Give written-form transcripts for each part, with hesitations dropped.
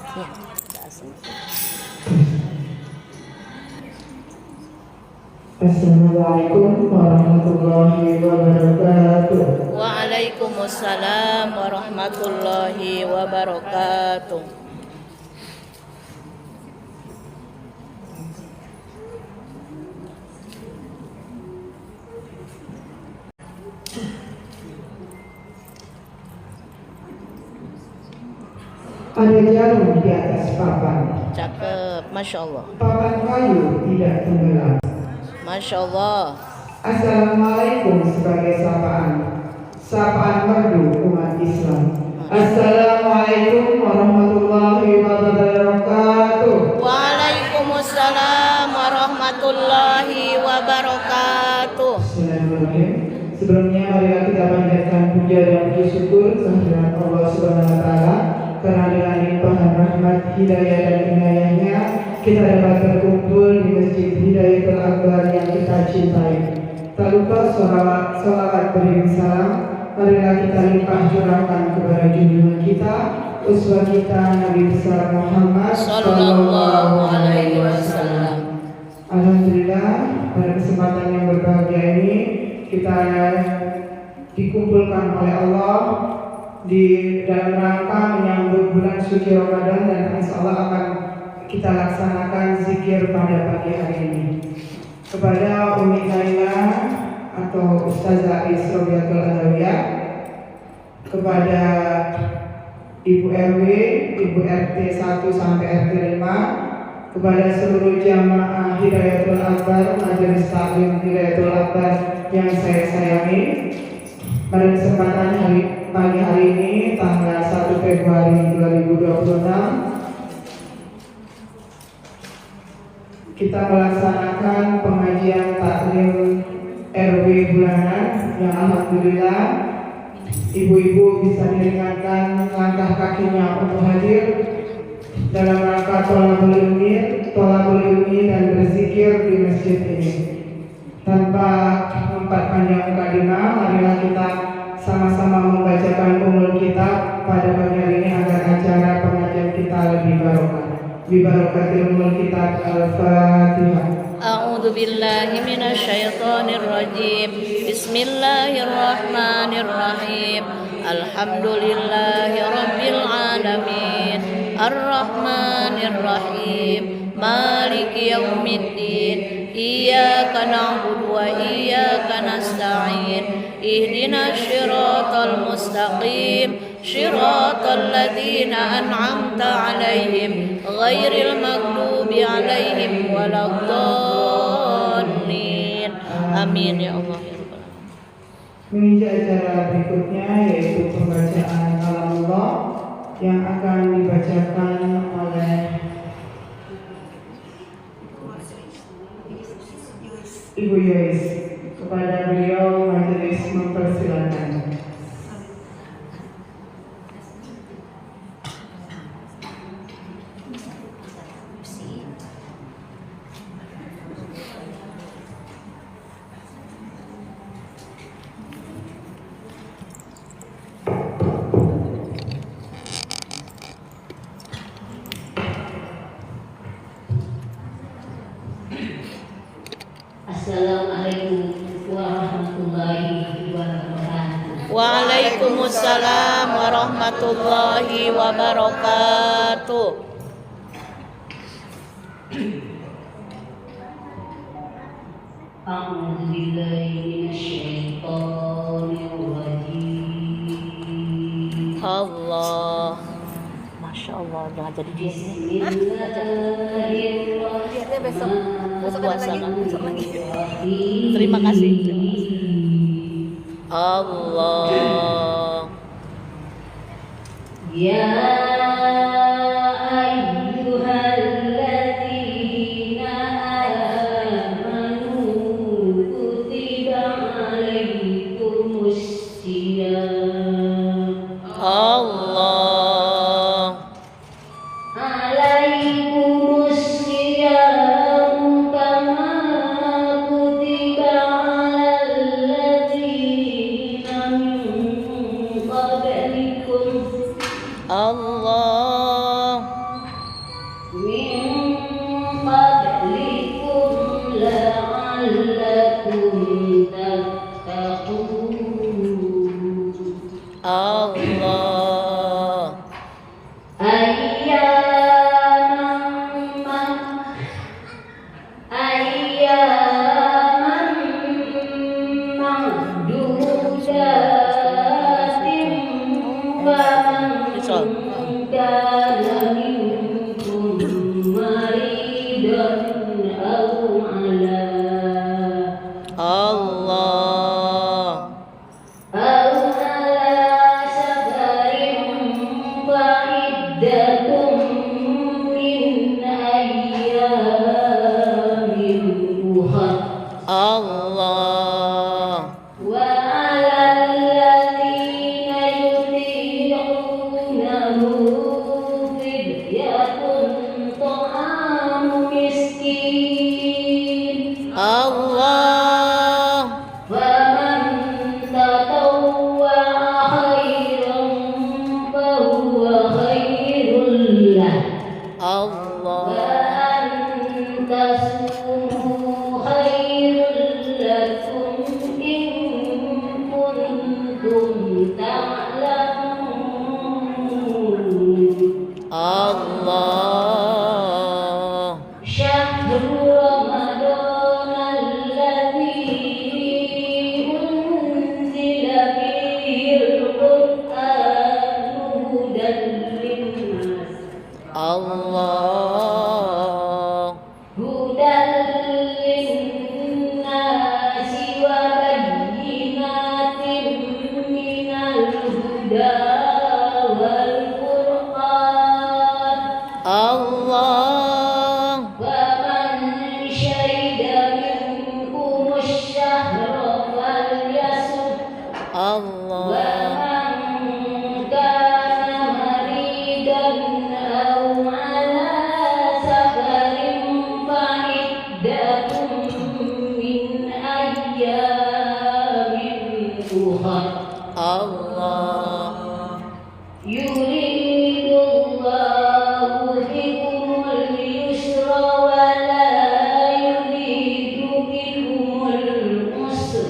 Ya, udah asem. Assalamualaikum warahmatullahi wabarakatuh. Waalaikumsalam warahmatullahi wabarakatuh. Ada jarum di atas papan. Cakep, Masya Allah. Papan kayu tidak tenggelam. Masya Allah. Assalamualaikum sebagai sapaan merdu umat Islam. Assalamualaikum warahmatullahi wabarakatuh. Waalaikumsalam warahmatullahi wabarakatuh. Bismillahirrahmanirrahim. Sebelumnya marilah kita panjatkan puja dan puji syukur kehadirat Allah Subhanahu wa taala karena dengan limpahan rahmat, hidayah dan inayahnya kita dapat berkumpul di Masjid Hidayatul Akbar yang kita cintai. Tak lupa sholawat beriring salam marilah kita limpah curahkan kepada junjungan kita, uswah kita Nabi besar Muhammad Sallallahu alaihi wasallam. Alhamdulillah, pada kesempatan yang berbahagia ini kita dikumpulkan oleh Allah di dalam rangka menyambut bulan suci Ramadan, dan insyaallah akan kita laksanakan zikir pada pagi hari ini. Kepada Umi Naila atau Ustazah Isrobiatul Adawiyah, kepada Ibu RW, Ibu RT 1 sampai RT 5, kepada seluruh jamaah Hidayatul Akbar, Majelis Taklim Hidayatul Akbar yang saya sayangi, pada kesempatan pagi hari ini tanggal 1 Februari 2026 kita melaksanakan pengajian taklim RW bulanan yang alhamdulillah ibu-ibu bisa diringankan langkah kakinya untuk hadir dalam rangka tolabul ilmi dan berzikir di masjid ini. Tanpa memperpanjang mukadimah, marilah kita sama-sama membacakan umul kitab pada pagi hari ini agar acara pengajian kita lebih barokah. Bibarakatil umul kitab. Al-Fatihah. A'udzu billahi minasyaitonir rajim. Bismillahirrahmanirrahim. Alhamdulillahi rabbil alamin. Ar-Rahmanir Rahim. Maliki yaumiddin. Iyyaka na'budu wa iyyaka nasta'in. Ihdinas siratal mustaqim. Shiratal ladzina an'amta 'alaihim ghairil maghdubi 'alaihim waladdallin. Amin ya Allah ya rabbal alamin. Menuju acara berikutnya yaitu pembacaan kalamullah yang akan dibacakan oleh Ibu Yois. Kepada beliau majelis mempersilakan. Assalamualaikum warahmatullahi wabarakatuh. Waalaikumsalam warahmatullahi wabarakatuh. A'udzu billahi minasyaitonir rajim. Allah. Masya Allah, jangan jadi di sini. Bismillahirrahmanirrahim. Besok lagi. Terima kasih. Allah. Ya ayyuhalladzina amanu kutiba alaikumus syiyam. Allah. Alaikumus syiyam kama kutiba alal ladzina min qablikum Allah. Allah. وأن تصوموا خير لكم إن كنتم تعلمون Allah. شهر رمضان الذي أنزل فيه القرآن هدى للناس Allah. هدى للناس وبينات من الهدى والفرقان Allah. فمن شهد منكم الشهر فليصم Allah. ومن كان مريضا أو على سفر فعدة من أيام أخر Allah. يريد الله بكم اليسر ولا يريد بكم العسر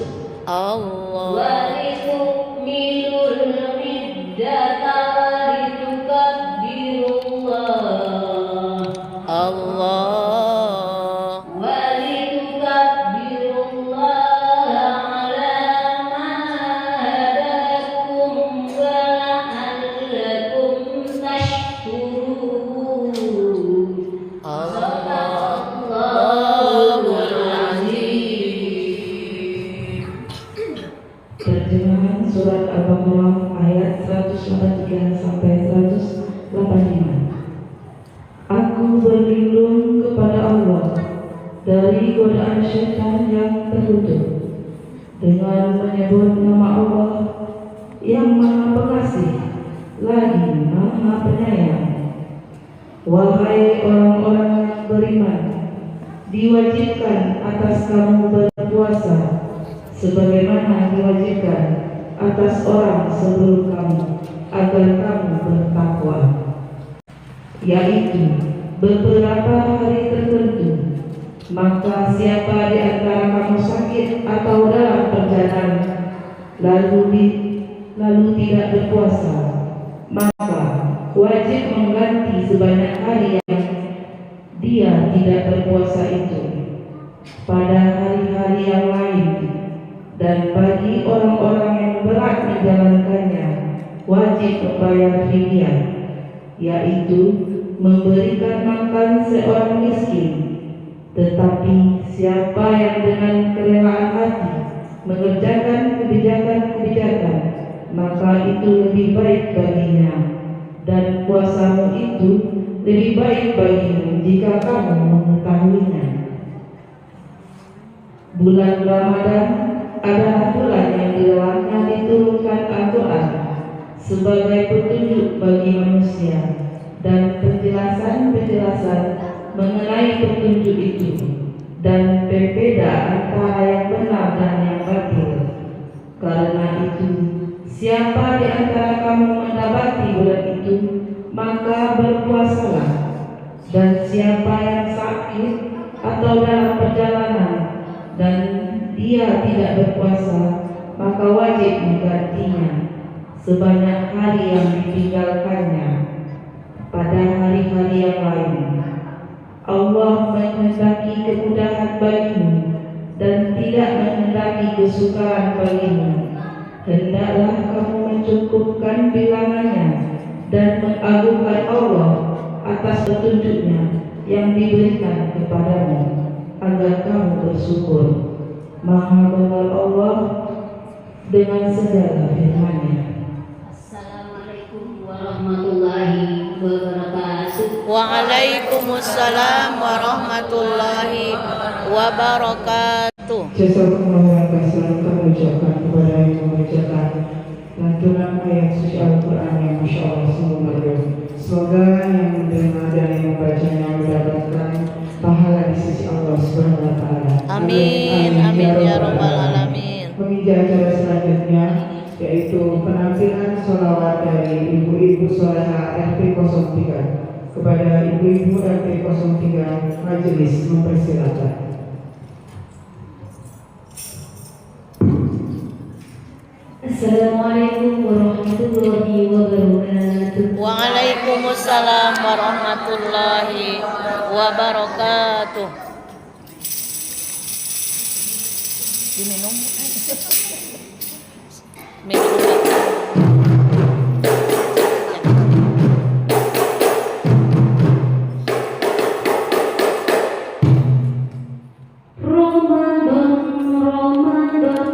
Allah. ولتكملوا العدة ولتكبروا الله Allah. ولتكبروا الله على ما هداكم ولعلكم تشكرون صدق الله العظيم. Terjemahan surat Al-Baqarah ayat 183 sampai 185. Aku berlindung kepada Allah dari godaan syaitan yang terkutuk dengan menyebut nama Allah yang Maha Pengasih lagi Maha Penyayang. Wahai orang-orang yang beriman, diwajibkan atas kamu berpuasa sebagaimana diwajibkan atas orang sebelum kamu agar kamu bertakwa, yaitu beberapa hari tertentu. Maka siapa di antara kamu sakit atau dalam perjalanan lalu tidak berpuasa, maka wajib mengganti sebanyak hari yang dia tidak berpuasa itu pada hari-hari yang lain. Dan bagi orang-orang yang berat menjalankannya wajib membayar fidyah, yaitu memberikan makan seorang miskin. Tetapi siapa yang dengan kerelaan hati mengerjakan kebijakan-kebijakan, maka itu lebih baik baginya, dan puasamu itu lebih baik bagimu jika kamu mengetahuinya. Bulan Ramadan adalah bulan yang di dalamnya diturunkan Al-Quran sebagai petunjuk bagi manusia dan penjelasan-penjelasan mengenai petunjuk itu, dan pembeda antara yang benar dan yang batil. Karena itu, siapa di antara kamu mendapati bulan itu, maka berpuasalah. Dan siapa yang sakit atau dalam perjalanan dan dia tidak berpuasa, maka wajib menggantinya sebanyak hari yang ditinggalkannya pada hari-hari yang lain. Allah menghendaki kemudahan bagimu dan tidak menghendaki kesukaran bagimu. Hendaklah kamu mencukupkan bilangannya dan mengagungkan Allah atas petunjuknya yang diberikan kepadamu, agar kamu bersyukur. Maha benar Allah dengan segala firman-Nya. Assalamualaikum warahmatullahi wabarakatuh. Waalaikumsalam warahmatullahi wabarakatuh. Jazakumullah khairan kami ucapkan kepada yang mengerjakan lantunan ayat suci Al-Quran yang Masya Allah sungguh merdu. Semoga yang menerima dan yang membacanya mendapatkan pahala di sisi Allah Subhanahu wa Ta'ala. Amin, amin ya rabbal alamin. Menuju acara selanjutnya, yaitu penampilan sholawat dari ibu-ibu soleha RT 03 kepada kepada ibu-ibu RT 03 majelis mempersilakan. Assalamualaikum warahmatullahi wabarakatuh. Waalaikumsalam warahmatullahi wabarakatuh. Diminum. Minum. Ramadan, Ramadan,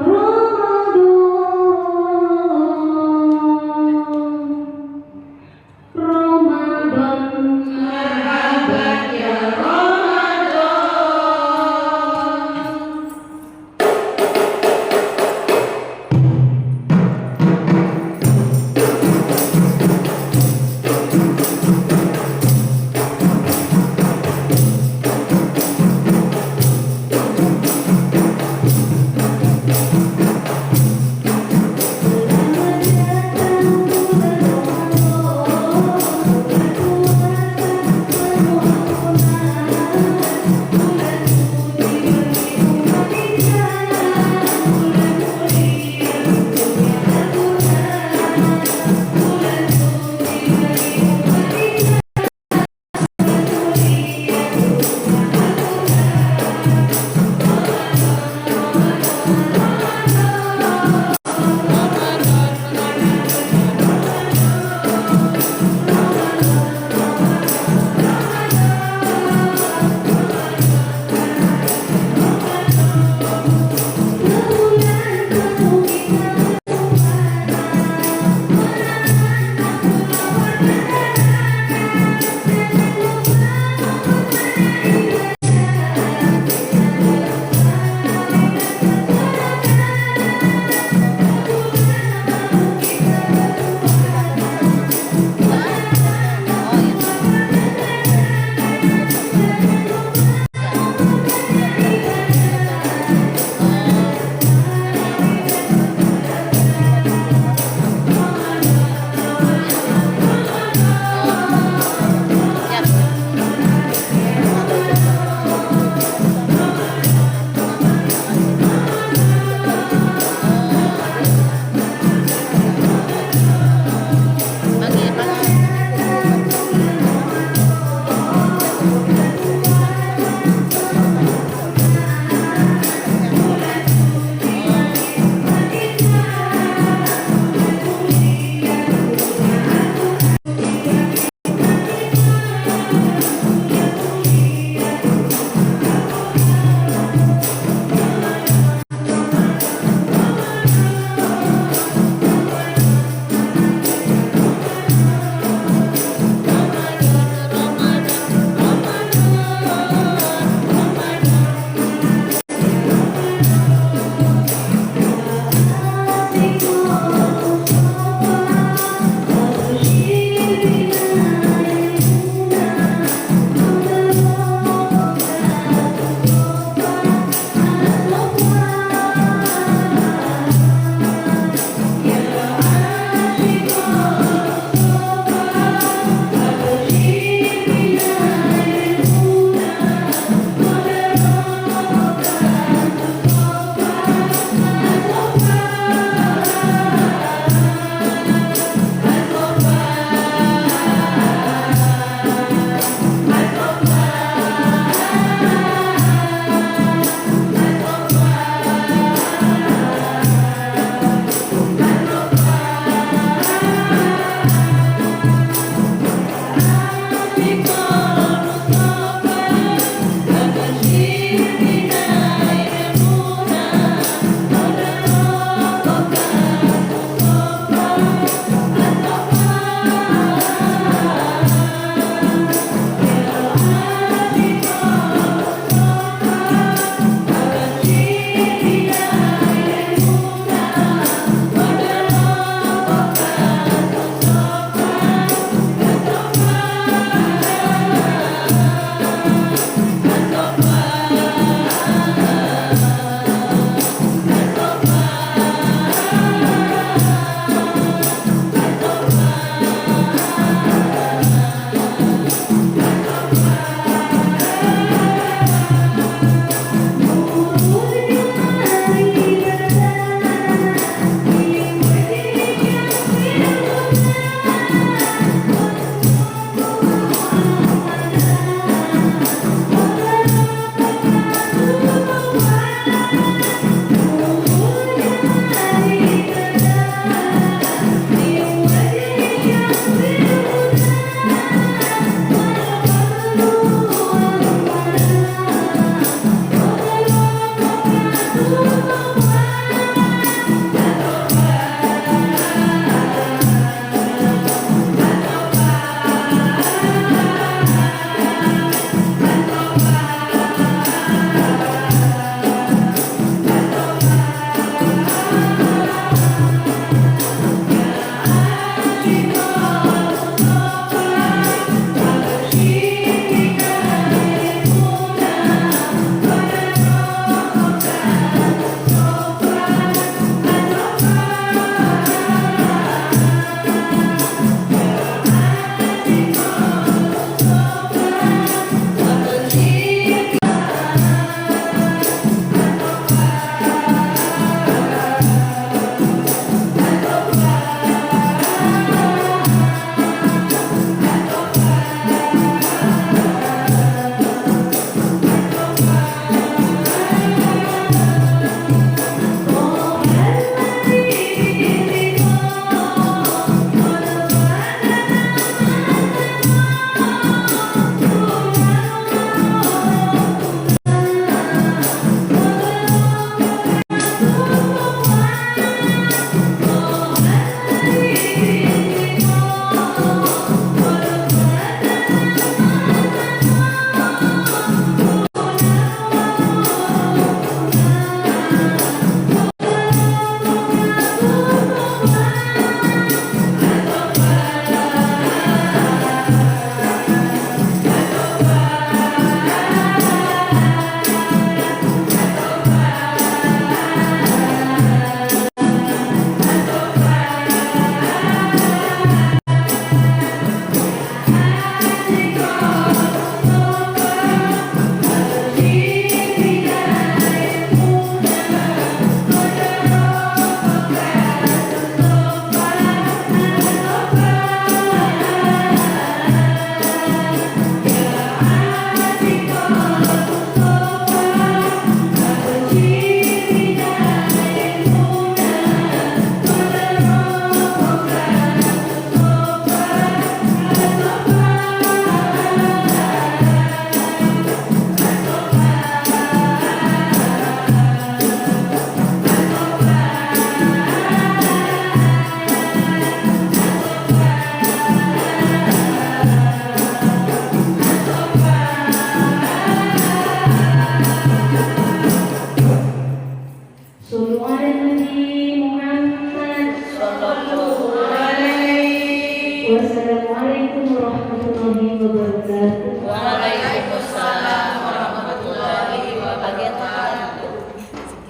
Ramadan, Ramadan, marhaban ya Ramadan.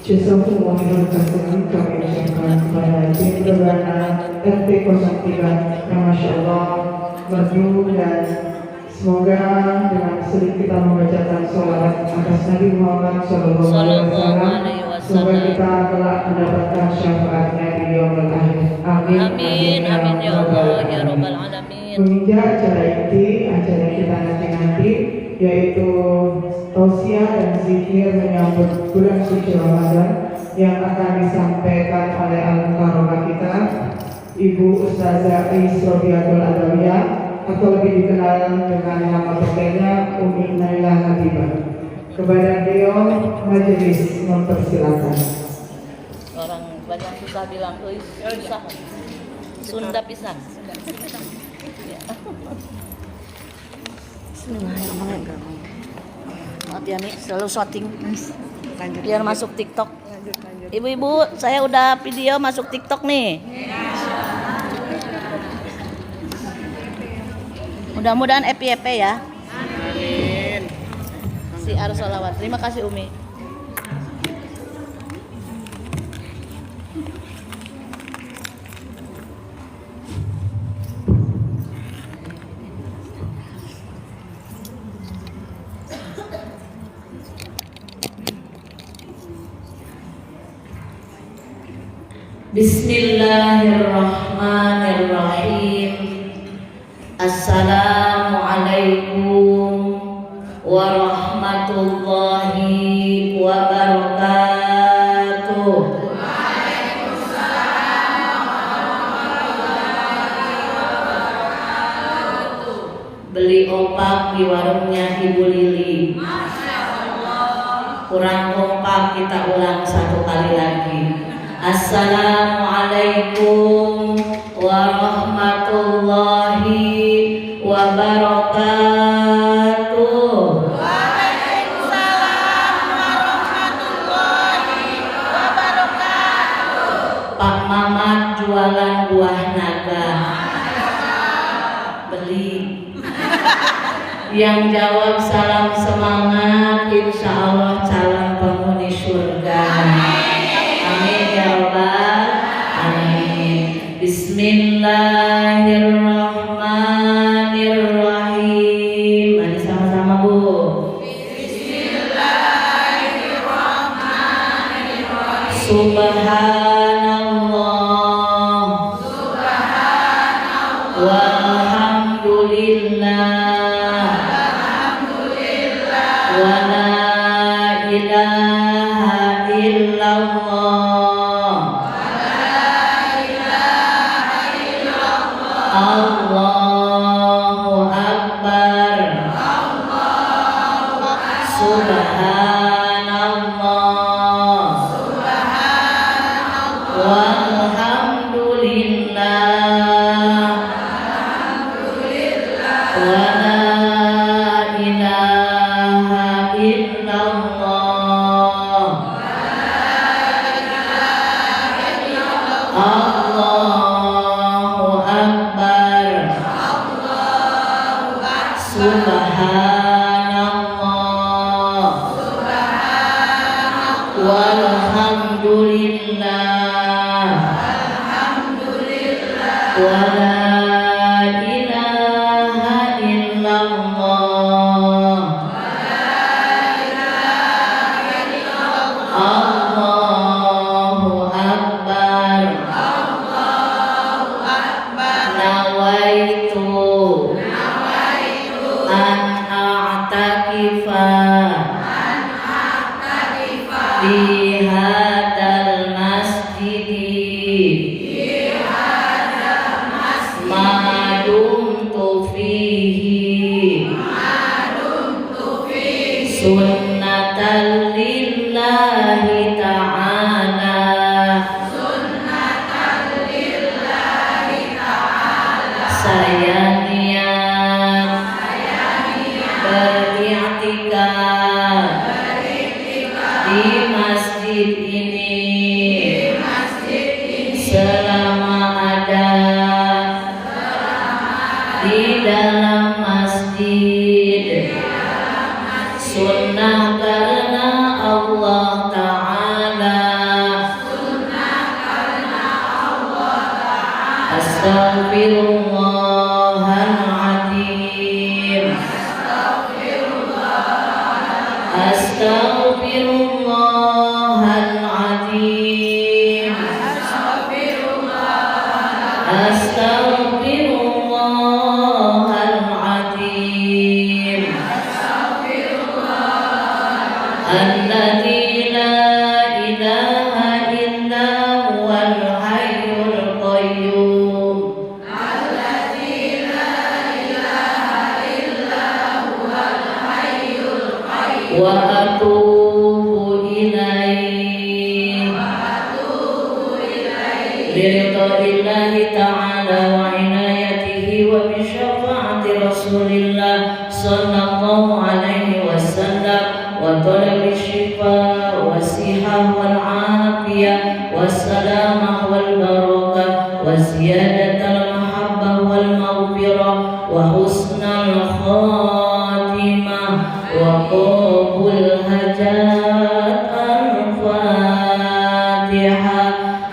Jazakumullah khairan kami ucapkan kepada tim Rebana RT 03 yang Masya Allah merdu, dan semoga dengan sering kita membacakan sholawat atas Nabi Muhammad SAW, semoga kita kelak mendapatkan syafaatnya di yaumul akhir. Amin. Amin, amin ya Allah ya Rabbal alamin. Menginjak acara inti, acara kita nanti yaitu tausiah dan zikir menyambut bulan suci Ramadan yang akan disampaikan oleh al-mukarramah kita Ibu Ustazah Ais Robiatul Adawiyah, atau lebih dikenal dengan nama pekenya Umi Nailah Habibah. Kepada beliau majelis mempersilakan. Orang banyak susah bilang, susah. Sunda pisan. Bismillahirrahmanirrahim. Maaf ya nih, selalu shooting. Biar masuk TikTok. Ibu-ibu, saya udah video masuk TikTok nih. Mudah-mudahan FYP ya. Amin. Si Arsolawat. Terima kasih Umi. Bismillahirrahmanirrahim. Assalamualaikum warahmatullahi wabarakatuh. Beli opak di warungnya Ibu Lili. Kurang kompak, kita ulang satu kali lagi. Assalamualaikum warahmatullahi wabarakatuh. Waalaikumsalam warahmatullahi wabarakatuh. Pak Mamat jualan buah naga. Beli. Yang jawab salam semangat, insya Allah calon penghuni surga. Amin ya Rabbal alamin. Bismillahirrahmanirrahim. Mari sama-sama Bu. Bismillahirrahmanirrahim. Subhanallah. Walhamdulillah. Wa la ilaha illallah. Allahu Akbar. Subhanallah. Walhamdulillah. Wa la ilaha illallah. Allahu Akbar. Subhanallah. Walhamdulillah. Wa la ilaha illallah. Allahu Akbar. Nawaitu an a'takifa fi hadal masjid ma dumtu fihi sunnatan lillahi ta'ala. Saya niat beriktikaf di masjid ini selama ada di dalam masjid. Sunnah karena Allah Astaghfirullahaladzim. Astaghfirullahaladzim. Alladzi la ilaha illa huwal hayyul qayyum. Wa atubu ilaih. Biridha'illahi ta'ala wa inayatihi wa bisyafa'ati Rasulillah sallallahu alaihi wasallam wa talabi syifa wa sihah wal afiyah wa salamah wal barakah wa ziyadatal mahabbah wal maghfirah wa husnal khatimah wa qabul hajat al-fatihah.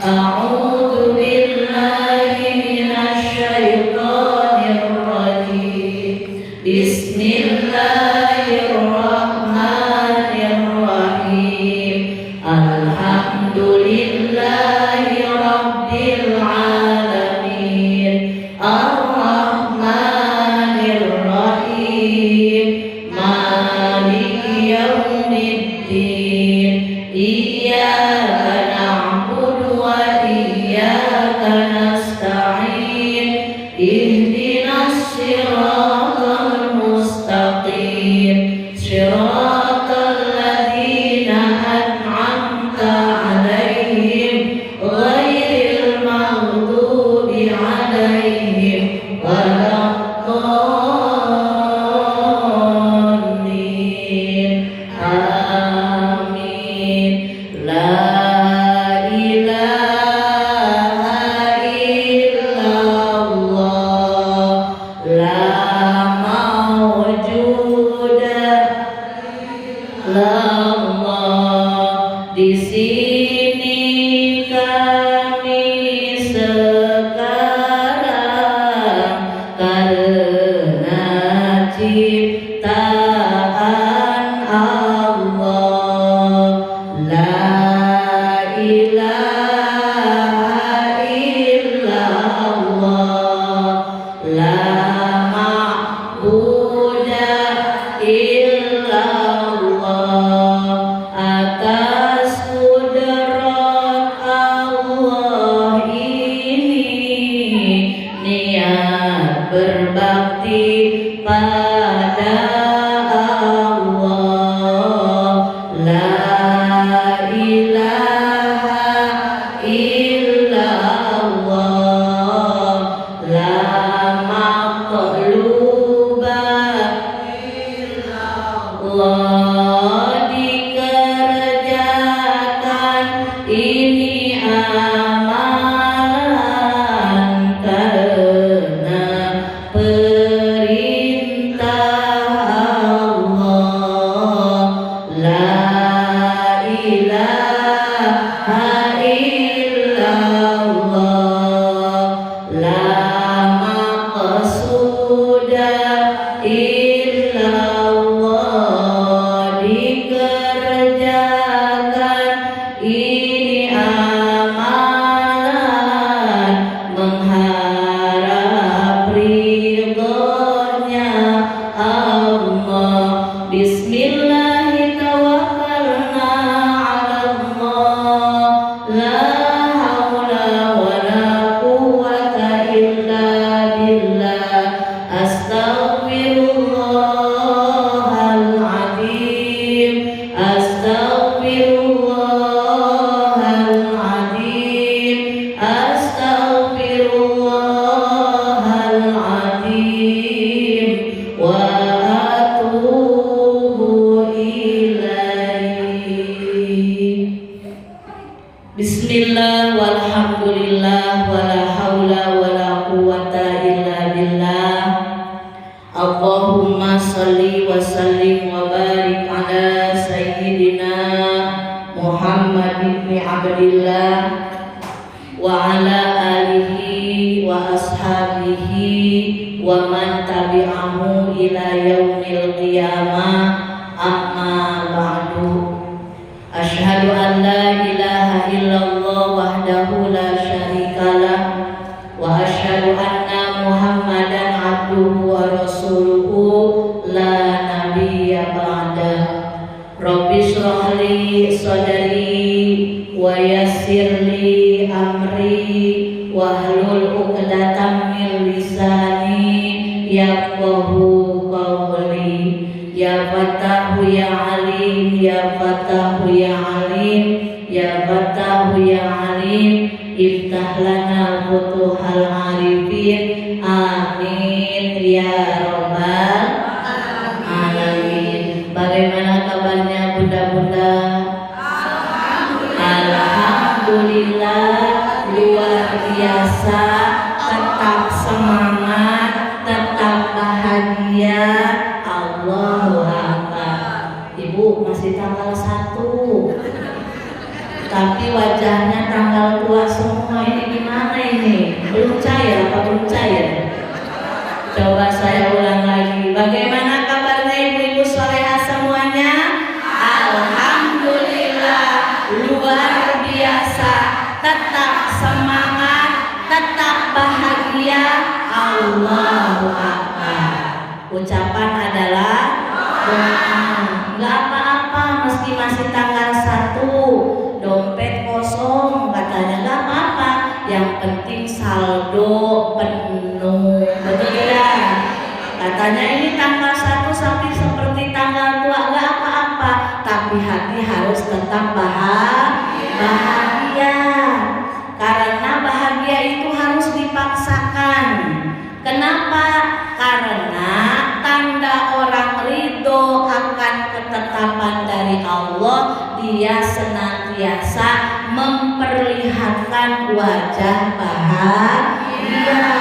A'udzu billahi minasy syaithanir rajim. Bismillahirrahmanirrahim. Alhamdulillahi rabbil alamin. Ar-Rahmanir Rahim. Maliki yaumiddin. Iyyaka na'budu wa iyyaka nasta'in. Ihdinas siratal mustaqim. Siratal ladzina an'amta 'alaihim ghairil maghdubi 'alaihim waladdallin. Amin. La ilaha illallah. La mawjuda illallah. Di sini kami sekarang karena ciptaan Allah. La ilaha illallah. La ma'buda illallah. Atas kudrat Allah ini niat berbakti pada Allah. La ilaha illallah. La maqluba Allah. Dikerjakan ini amalan karena perintah Allah. La ilaha illallah. La maqsuda illallah. Dikerjakan ini amalan mengharap ridhonya Allah. Bismillah tawakkalna 'ala Allah. La haula wala quwwata illa billah. Astaghfirullahaladzim. Astaghfirullahaladzim. Astaghfirullahaladzim. Wa atubu ilaih. Bismillah walhamdulillah wala haula wala quwwata illa billah. Allahumma salli wa sallim wa barik ala sayyidina Muhammad ibn Abdillah wa ala alihi wa ashabihi wa man tabi'ahu ila yaumil qiyamah. Amma ba'du. Asyhadu an la ilaha illallah wahdahu la syarikalah wa asyhadu anna Muhammadan abduhu wa rasuluhu la nabiyya ba'dah. Rabbi shrah li sadri wa yassir li amri wahlul 'uqdatam min lisani yafqahu qawli. Ya Fatahu ya Alim, ya Fatahu ya Alim, ya Fatahu ya Alim, iftah lana futuhal arifin, amin ya rabbal alamin. Bagaimana kabarnya bunda-bunda? Alhamdulillah, luar biasa, tetap semangat, tetap bahagia. Allahu Akbar. Ibu masih tanggal 1, tapi wajahnya tanggal 2 semua. Ini gimana ini? Belum cair apa belum cair? Coba saya ulang lagi. Bagaimana kabarnya ibu-ibu soleha semuanya? Alhamdulillah, luar biasa, tetap semangat, tetap bahagia. Allahu Akbar. Ucapan adalah doa. Nggak apa-apa meski masih tanggal 1, dompet kosong katanya, nggak apa-apa, yang penting saldo penuh. Betul tidak? Katanya ini tanggal 1 tapi seperti tanggal 2, nggak apa-apa, tapi hati harus tetap bahagia. Karena bahagia itu harus dipaksakan. Kenapa? Karena tanda orang ridho akan ketetapan dari Allah, dia senantiasa memperlihatkan wajah bahagia.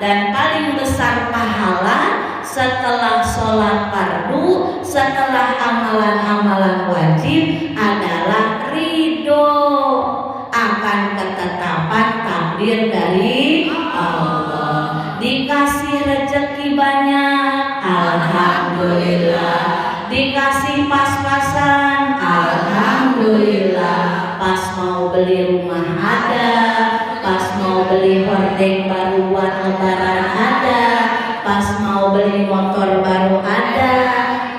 Dan paling besar pahala setelah sholat fardu, setelah amalan-amalan wajib adalah ridho akan ketetapan takdir dari Allah. Dikasih rezeki banyak, alhamdulillah. Dikasih pas-pasan, alhamdulillah. Pas mau beli rumah ada, pas mau beli hordeng baru buat lebaran ada, pas mau beli motor baru ada,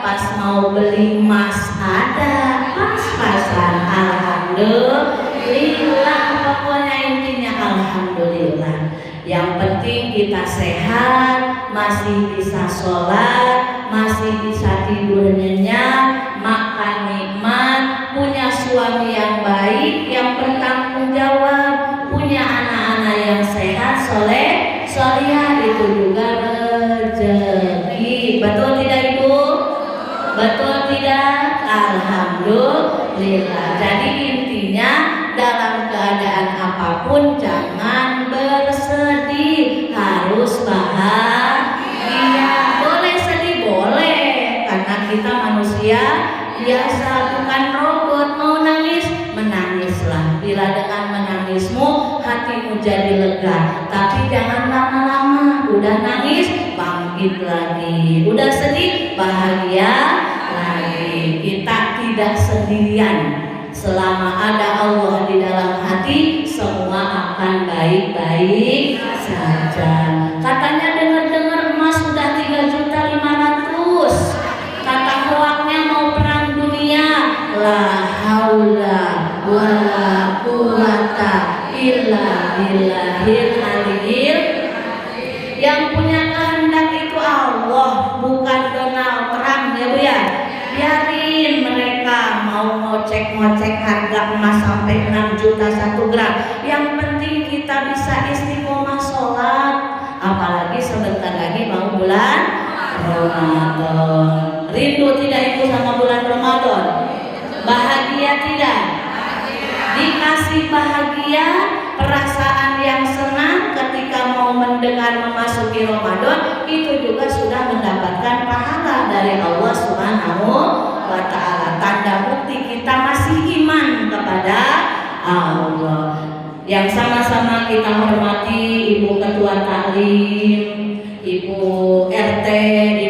pas mau beli emas ada, pas-pasan, alhamdulillah. Pokoknya intinya alhamdulillah. Yang penting kita sehat, masih bisa sholat, masih bisa tidur nyenyak, makan nikmat, punya suami yang baik, yang bertanggung jawab, punya anak-anak yang sehat, soleh, solihah, itu juga rezeki. Betul tidak Ibu? Betul tidak? Alhamdulillah. Jadi intinya dalam keadaan apapun jangan bersedih, harus bahagia. Boleh sedih, boleh, karena kita manusia biasa, bukan robot. Mau nangis, menangislah. Bila dengan menangismu hatimu jadi lega, tapi jangan lama-lama. Udah nangis, bangkit lagi. Udah sedih, bahagia lagi. Kita tidak sendirian. Selama ada Allah di dalam hati, semua akan baik-baik saja. Katanya dengar-dengar emas sudah 3.500.000. Kata hoaknya mau perang dunia. La haula wala quwata illa billahil aliyil. Yang punya kehendak itu Allah, bukan Donald Trump ya Bu ya. Biarin mereka mau ngocek-ngocek harga emas sampai 6 juta 1 gram. Yang penting kita bisa istiqomah sholat. Apalagi sebentar lagi mau bulan Ramadan. Rindu tidak Ibu sama bulan Ramadan? Bahagia tidak? Dikasih bahagia, perasaan yang senang ketika mau mendengar memasuki Ramadan, itu juga sudah mendapatkan pahala dari Allah Subhanahu wa Ta'ala. Tanda bukti kita masih iman kepada Allah. Yang sama-sama kita hormati Ibu Ketua Taklim, Ibu RT,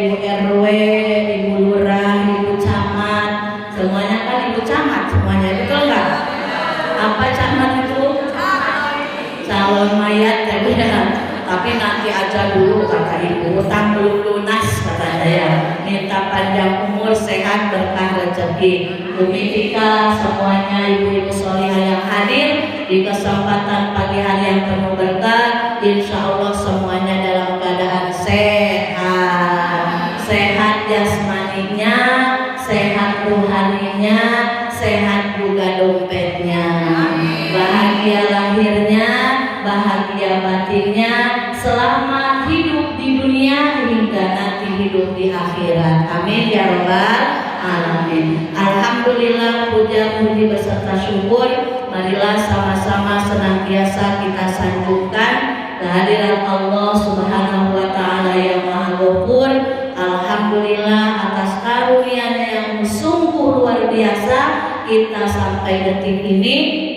Ibu RW, Ibu Lurah, Ibu Camat, calon mayat ya Bu ya. Tapi nanti aja dulu kata ibu, utang belum lunas kata saya. Minta panjang umur, sehat, berkah rezeki. Bumi Tika, semuanya ibu-ibu solihah yang hadir di kesempatan pagi hari yang penuh berkah. Insya Allah semuanya dalam keadaan sehat, sehat jasmaninya, sehat rohaninya, sehat juga dompetnya, bahagia lahirnya, bahagia batinnya, selamat hidup di dunia hingga nanti hidup di akhirat. Amin ya rabbal alamin. Alhamdulillah, puja puji beserta syukur marilah sama-sama senantiasa kita sanjungkan kehadiran Allah Subhanahu wa taala yang Maha Ghafur. Alhamdulillah atas karunia-Nya yang sungguh luar biasa, kita sampai detik ini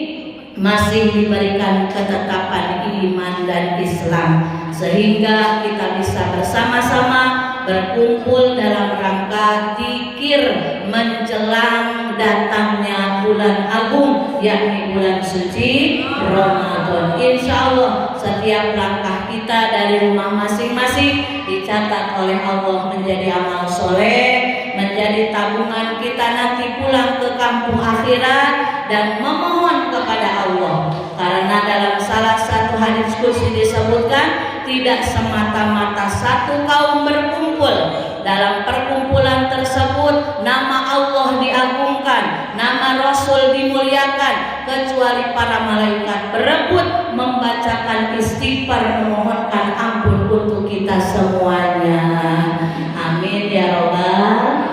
masih diberikan ketetapan iman dan Islam, sehingga kita bisa bersama-sama berkumpul dalam rangka zikir menjelang datangnya bulan agung, yakni bulan suci Ramadan. Insya Allah setiap langkah kita dari rumah masing-masing dicatat oleh Allah menjadi amal soleh, menjadi tabungan kita nanti pulang ke kampung akhirat dan memohon kepada Allah. Karena dalam salah satu hadis qudsi disebutkan, tidak semata-mata satu kaum berkumpul, dalam perkumpulan tersebut nama Allah diagungkan, nama Rasul dimuliakan, kecuali para malaikat berebut membacakan istighfar, memohonkan ampun untuk kita semuanya. Amin ya robbal.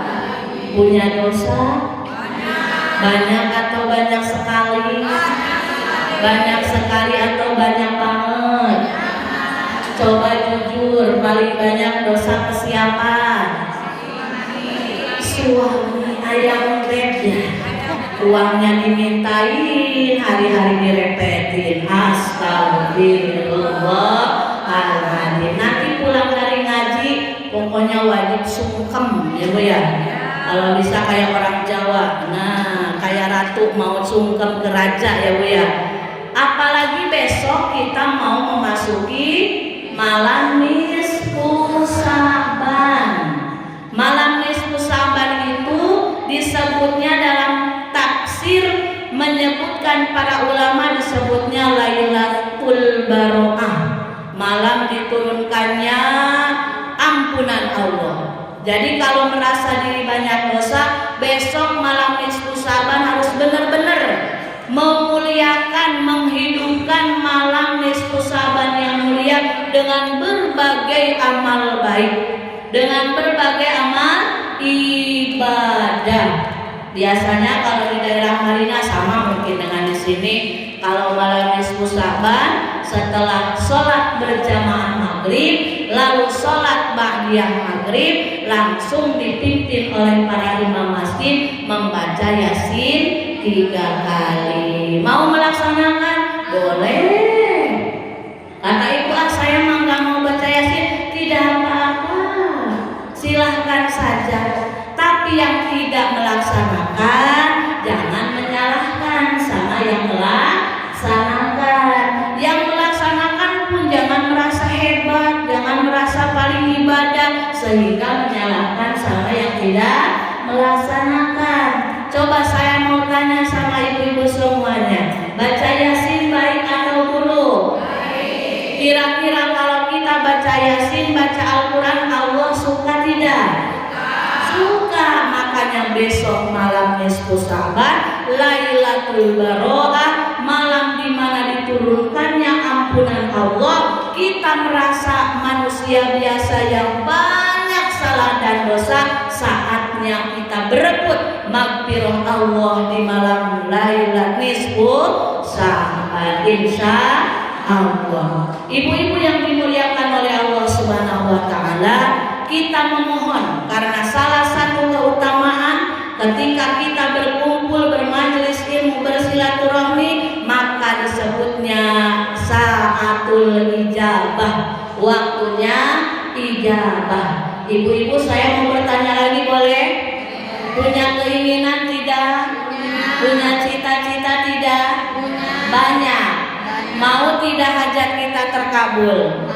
Punya dosa banyak atau banyak sekali? Banyak sekali atau banyak banget? Coba jujur, paling banyak dosa ke siapa? Suami ayam beb ya. Uangnya dimintain, hari-hari direpetin. Astagfirullahaladzim. Nanti pulang dari ngaji, pokoknya wajib sungkem ya Bu ya. Kalau bisa kayak orang Jawa, nah kayak ratu mau sungkem ke raja ya Bu ya. Apalagi besok kita mau memasuki malam nisfu Sa'ban. Malam nisfu Sa'ban itu disebutnya dalam tafsir, menyebutkan para ulama disebutnya Lailatul Baro'ah, malam diturunkannya ampunan Allah. Jadi kalau merasa diri banyak dosa, besok malam nisfu Sa'ban harus benar-benar memuliakan, menghidupkan malam nisfu Sa'ban yang mulia dengan berbagai amal baik, dengan berbagai amal ibadah. Biasanya kalau di daerah Marina sama mungkin dengan di sini, kalau malam nisfu Sa'ban setelah sholat berjamaah maghrib, lalu sholat ba'diyah maghrib, langsung dipimpin oleh para imam masjid membaca Yasin 3 kali. Mau melaksanakan? Boleh. Kata ibu, saya mah nggak mau baca Yasin. Tidak apa-apa, silahkan saja. Tapi yang tidak melaksanakan, jangan menyalahkan sama yang melaksanakan. Yang melaksanakan pun jangan merasa hebat, jangan merasa paling ibadah sehingga menyalahkan sama yang tidak melaksanakan. Coba saya mau tanya sama ibu-ibu semuanya, baca Yasin baik atau buruk? Baik. Kira-kira kalau kita baca Yasin, baca Al-Quran, Allah suka tidak? Suka. Makanya besok malam nisfu Sa'ban, Lailatul Baro'ah, malam di mana diturunkannya ampunan Allah. Kita merasa manusia biasa yang banyak salah dan dosa, saatnya kita berebut magfirah Allah di malam Lailatul nisfu Sa'ban, insya Allah. Ibu-ibu yang dimuliakan oleh Allah Subhanahu wa taala, kita memohon karena salah satu keutamaan ketika kita berkumpul bermajelis ilmu bersilaturahmi, maka disebutnya saatul ijabah, waktunya ijabah. Ibu-ibu, saya mau bertanya lagi boleh? Punya keinginan tidak? Punya cita-cita tidak? Banyak. Mau tidak hajat kita terkabul?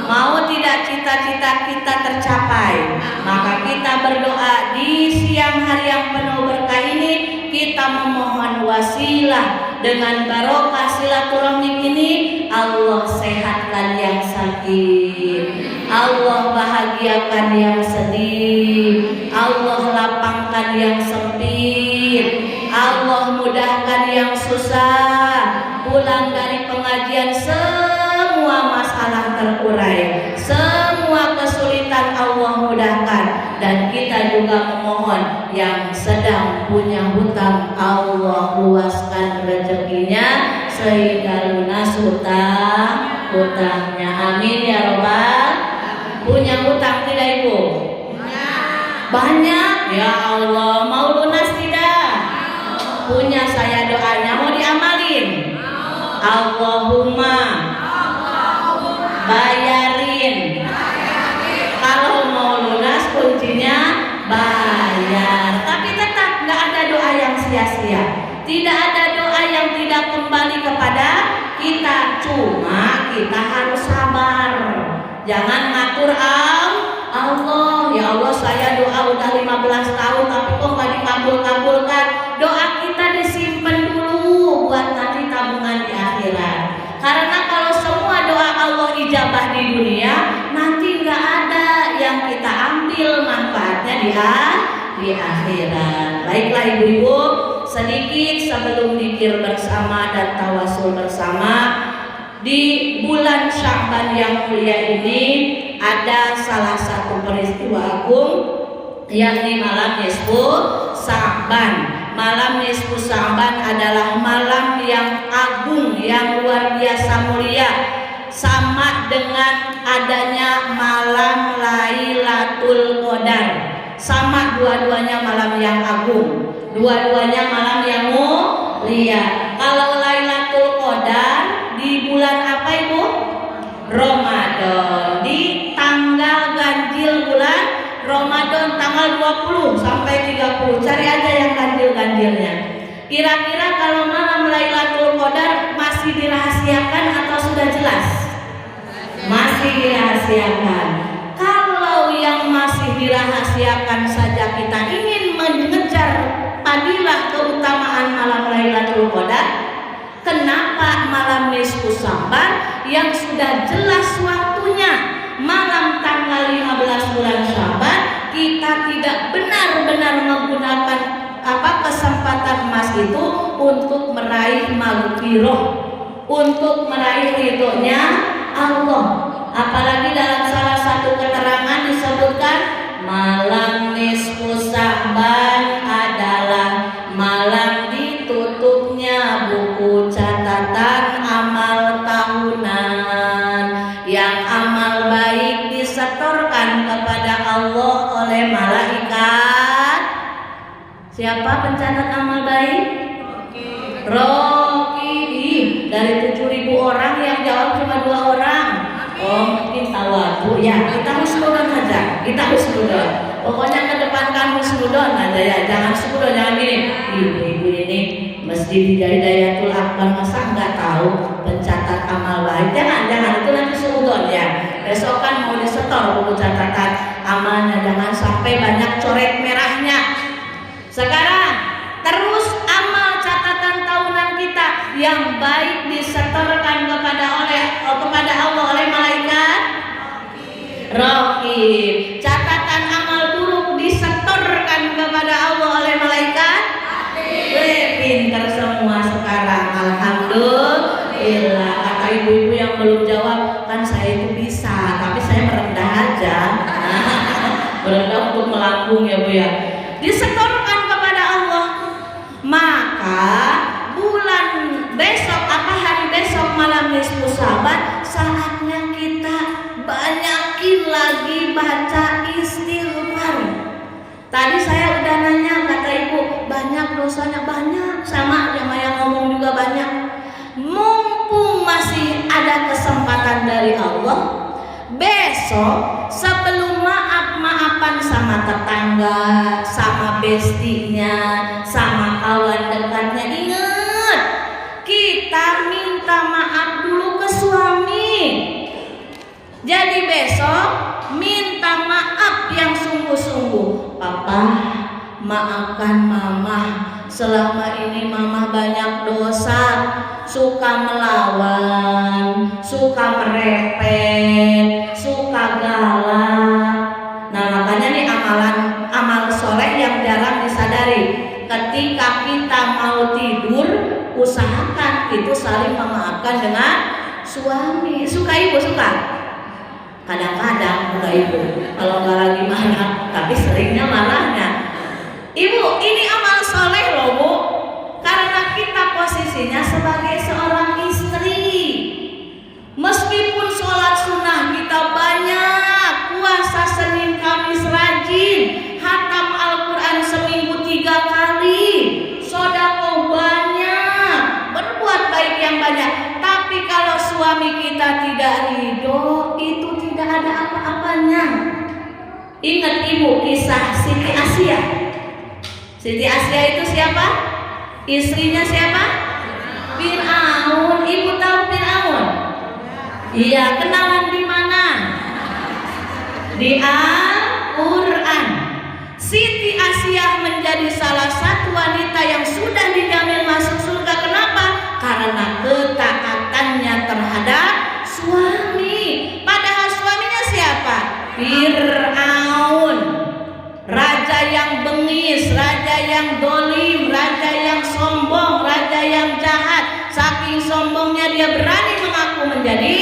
Mau tidak cita-cita kita tercapai? Maka kita berdoa di siang hari yang penuh berkah ini. Kita memohon wasilah dengan barokah silaturahmi ini. Allah sehatkan yang sakit, Allah bahagiakan yang sedih, Allah lapangkan yang sempit, Allah mudahkan yang susah. Pulang dari pengajian semua masalah terurai, semua kesulitan Allah mudahkan. Dan kita juga memohon yang sedang punya hutang, Allah luaskan rezekinya sehingga lunas hutangnya. Amin ya robbal. Punya hutang tidak ibu? Banyak. Ya Allah, mau lunas tidak? Punya saya doanya, mau diamalin? Allahumma bayarin. Kalau mau lunas kuncinya bayar. Tapi tetap nggak ada doa yang sia-sia. Tidak ada doa yang tidak kembali kepada kita. Cuma kita harus sabar. Jangan ngatur Allah. Ya Allah, saya doa udah 15 tahun tapi kok nggak dikabul-kabulkan. Doa kita disimpan dulu buat nanti tabungan di akhirat. Karena kalau semua doa Allah ijabah di dunia, nanti nggak ada yang kita ambil manfaatnya di akhirat. Baiklah ibu-ibu, sedikit sebelum zikir bersama dan tawasul bersama, di bulan Sya'ban yang mulia ini ada salah satu peristiwa agung, yakni malam nisfu Sya'ban. Malam nisfu Sya'ban adalah malam yang agung, yang luar biasa mulia, sama dengan adanya malam Lailatul Qadar. Sama dua-duanya malam yang agung, dua-duanya malam yang mulia. Kalau Lailatul Qadar di bulan apa ibu? Ramadan, di tanggal ganjil bulan Ramadan, tanggal 20 sampai 30. Cari aja yang ganjil-ganjilnya. Kira-kira kalau malam Lailatul Qadar masih dirahasiakan atau sudah jelas? Masih dirahasiakan. Kalau yang masih dirahasiakan saja kita ingin mengejar fadilah keutamaan malam Lailatul Qadar, kenapa malam nisfu Sya'ban yang sudah jelas waktunya malam tanggal 15 bulan Sya'ban, kita tidak benar-benar menggunakan kesempatan emas itu untuk meraih maghfirah, untuk meraih ridhonya Allah. Apalagi dalam salah satu keterangan disebutkan malam nisfu Sya'ban adalah malam ditutupnya buku catatan amal tahunan, yang amal baik disetorkan kepada Allah oleh malaikat. Siapa pencatat amal baik? Roki. Dari 7.000 orang yang jawab cuma 2 orang. Oh, mungkin tawadhu ya. Kita husnudon aja. Kita husnudon. Pokoknya kedepankan husnudon aja ya. Jangan sudon, jangan gini. Ibu-ibu ini Masjid Hidayatul Akbar masa nggak tahu pencatat amal baik? Jangan itu nanti sudon ya. Besok kan mau disetor buku catatan amalnya. Jangan sampai banyak coret merahnya. Sekarang terus amal catatan tahunan kita yang baik disetorkan kepada Allah oleh malaikat Raqib. Catatan amal buruk disetorkan kepada Allah oleh malaikat pinter semua sekarang. Alhamdulillah. Kata ibu-ibu yang belum jawab, kan saya itu bisa, tapi saya merendah aja. Merendah untuk melambung ya Bu ya. Disetorkan kepada Allah. Maka bulan besok hari besok malam nisfu Sya'ban, saatnya kita banyakin lagi baca istighfar. Tadi saya udah nanya, kata ibu banyak dosanya, banyak, sama yang ngomong juga banyak. Mumpung masih ada kesempatan dari Allah, besok sebelum maaf-maafan sama tetangga, sama bestinya, sama kawan dekatnya, ingat kita minta maaf dulu suami. Jadi besok minta maaf yang sungguh-sungguh. Papa, maafkan mama. Selama ini mama banyak dosa, suka melawan, suka merepet, suka galak. Nah makanya nih amal soleh yang jarang disadari. Ketika kita mau tidur, usahakan itu saling memaafkan dengan suami. Suka ibu suka? Kadang-kadang suka ibu. Kalau nggak lagi marah, tapi seringnya marahnya. Ibu, ini amal soleh loh bu. Karena kita posisinya sebagai seorang istri. Meskipun sholat sunnah kita banyak, puasa Senin Kamis rajin, hatam Al-Quran seminggu 3 kali, sedekah banyak, berbuat baik yang banyak. Tapi kalau suami kita tidak ridho, itu tidak ada apa-apanya. Ingat ibu kisah Siti Asia. Siti Asia itu siapa? Istrinya siapa? Fir'aun. Ibu tahu Fir'aun? Iya, kenalan di mana? Di Al-Quran. Siti Asia menjadi salah satu wanita yang sudah dijamin masuk surga. Kenapa? Karena ketaatannya terhadap suami. Padahal suaminya siapa? Fir'aun. Raja yang bengis, raja yang dolim, raja yang sombong, raja yang jahat. Saking sombongnya dia berani mengaku menjadi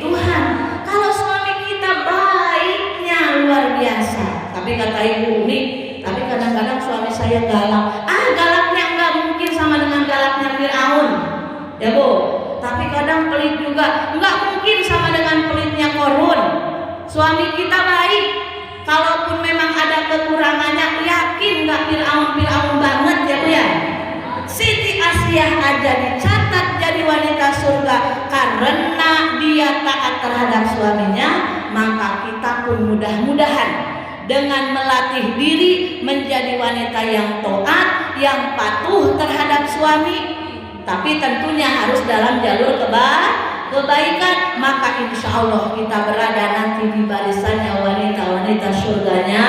Tuhan. Kalau suami kita baiknya luar biasa. Tapi kata ibu Umi, tapi kadang-kadang suami saya galak. Galaknya nggak mungkin sama dengan galaknya Fir'aun, ya bu. Tapi kadang pelit juga, nggak mungkin sama dengan pelitnya Korun. Suami kita baik. Kalaupun memang ada kekurangannya, yakin nggak Fir'aun banget ya bu ya. Siti Asia aja dicatat jadi wanita surga karena dia taat terhadap suaminya. Maka kita pun mudah-mudahan dengan melatih diri menjadi wanita yang taat, yang patuh terhadap suami. Tapi tentunya harus dalam jalur kebaikan. Maka insya Allah kita berada nanti di barisannya wanita-wanita surganya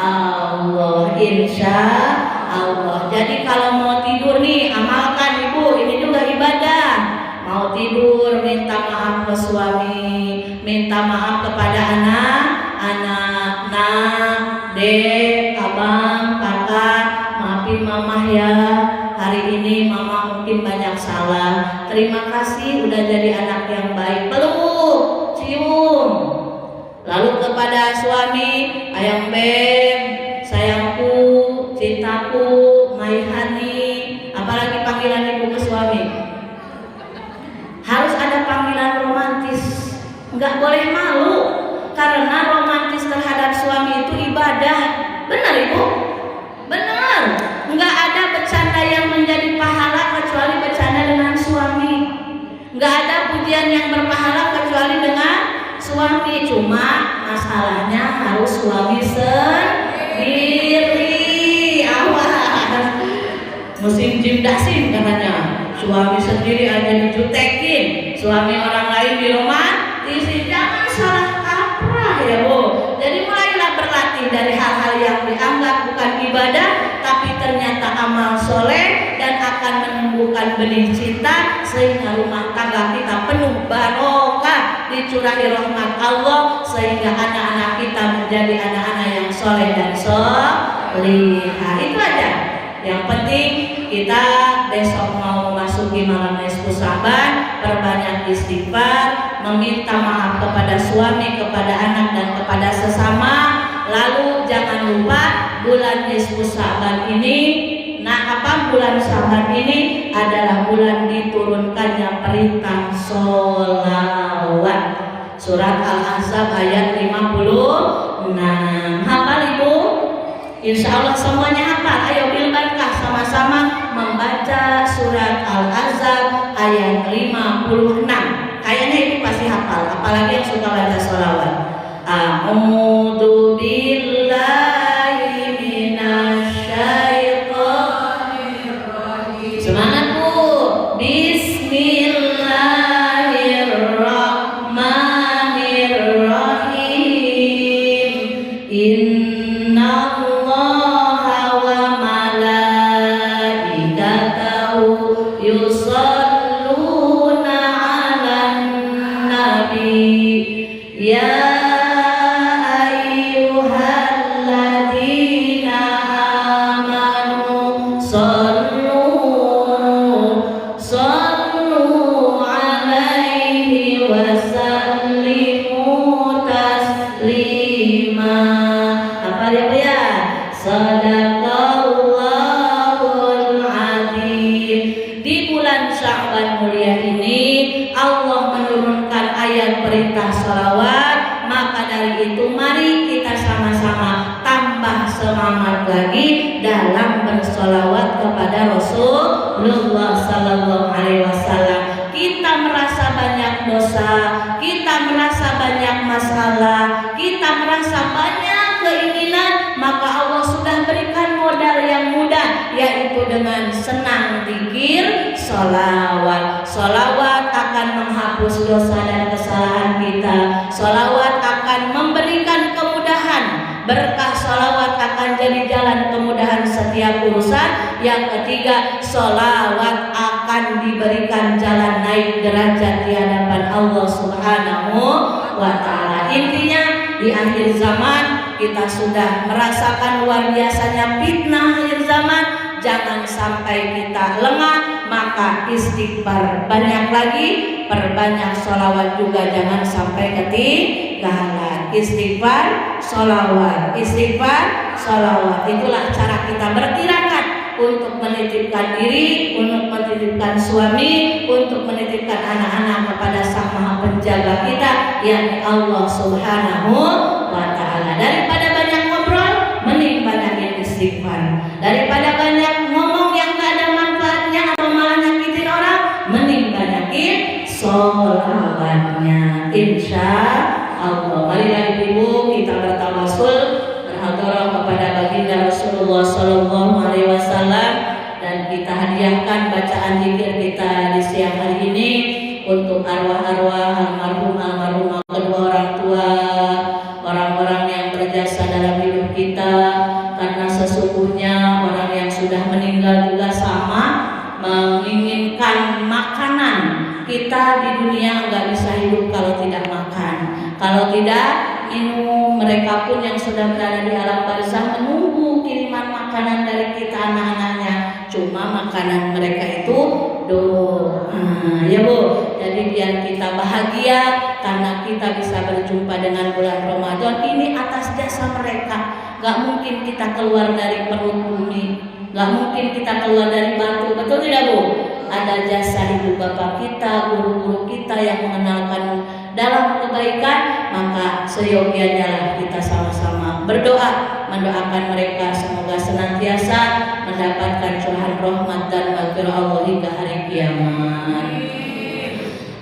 Allah, insya Allah. Jadi kalau mau tidur nih, amalkan ibu, ini juga ibadah. Mau tidur minta maaf ke suami, minta maaf kepada anak, dek, abang, kakak, maafin mama ya. Hari ini mama mungkin banyak salah. Terima kasih udah jadi anak yang baik. Peluk, cium. Lalu kepada suami, ayang beb, sayangku, cintaku, my honey. Apalagi panggilan ibu ke suami. Harus ada panggilan romantis. Nggak boleh malu. Karena romantis terhadap suami itu ibadah. Benar ibu? Benar. Nggak ada bercanda yang menjadi pahala kecuali bercanda dengan suami. Nggak ada pujian yang berpahala kecuali dengan suami. Cuma masalahnya harus suami sendiri. Awas. Musim jimdasin katanya. Suami sendiri aja dijutekin, suami orang lain di rumah jangan salah kaprah ya bu. Jadi mulailah berlatih dari hal-hal yang dianggap bukan ibadah tapi ternyata amal soleh dan akan menumbuhkan benih cinta sehingga rumah tangga kita penuh barokah, dicurahi rahmat Allah sehingga anak-anak kita menjadi anak-anak yang soleh dan solihah. Itu aja. Yang penting kita besok mau memasuki malam nisfu Sa'ban, perbanyak istighfar, meminta maaf kepada suami, kepada anak dan kepada sesama. Lalu jangan lupa bulan nisfu Sa'ban ini, bulan Sa'ban ini adalah bulan diturunkannya perintah sholawat. Surat Al-Ahzab ayat 56. Hafal ibu? Insya Allah semuanya hafal. Ayo bilbankah sama-sama membaca surat Al-Ahzab ayat 56. Kayaknya ibu pasti hafal, apalagi yang suka baca sholawat. A'udzu billahi minasyaitonir rajim. Semangat bu. Bismillahirrahmanirrahim. Sadaqallahul Adzim. Di bulan Sya'ban mulia ini Allah menurunkan ayat perintah salawat. Maka dari itu mari kita sama-sama tambah semangat lagi dalam bersolawat kepada Rasulullah Sallallahu Alaihi Wasallam. Kita merasa banyak dosa, kita merasa banyak masalah, kita merasa banyak keinginan, maka Allah sudah berikan modal yang mudah, yaitu dengan senang zikir solawat. Solawat akan menghapus dosa dan kesalahan kita. Solawat akan memberikan kemudahan. Berkah solawat akan jadi jalan kemudahan setiap urusan. Yang ketiga, solawat akan diberikan jalan naik derajat di hadapan Allah Subhanahu wa Ta'ala. Intinya, di akhir zaman kita sudah merasakan luar biasanya fitnah akhir zaman. Jangan sampai kita lengah, maka istighfar banyak lagi, perbanyak sholawat juga, jangan sampai ketinggalan. Istighfar, sholawat, istighfar, sholawat. Itulah cara kita bertirakat untuk menitipkan diri, untuk menitipkan suami, untuk menitipkan anak-anak kepada Sang Maha Penjaga kita, yakni Allah Subhanahu wa Ta'ala. Daripada banyak ngobrol, mending banyakin istighfar. Daripada banyak ngomong yang gak ada manfaatnya atau malah nyakitin orang, mending banyakin sholawatnya. Insya Allah. Marilah ibu kita bertawasul berhadirah kepada baginda Rasulullah Sallallahu Alaihi Wasallam, dan kita hadiahkan bacaan zikir kita di siang hari ini untuk arwah-arwah almarhum kedua orang tua, orang-orang yang berjasa dalam hidup kita, karena sesungguhnya orang yang sudah meninggal juga sama menginginkan makanan. Kita di dunia nggak bisa hidup kalau tidak makan, kalau tidak minum. Mereka pun yang sudah berada di alam barzah menunggu kiriman makanan dari kita anak-anaknya. Cuma makanan mereka itu doa, ya Bu. Jadi biar kita bahagia karena kita bisa berjumpa dengan bulan Ramadan ini atas jasa mereka. Gak mungkin kita keluar dari perut bumi, gak mungkin kita keluar dari batu, betul tidak Bu? Ada jasa ibu bapak kita, guru-guru kita yang mengenalkan dalam kebaikan, maka seyogianya lah kita sama-sama berdoa, mendoakan mereka semoga senantiasa mendapatkan curahan rahmat dan maghfirah Allah hingga hari kiamat.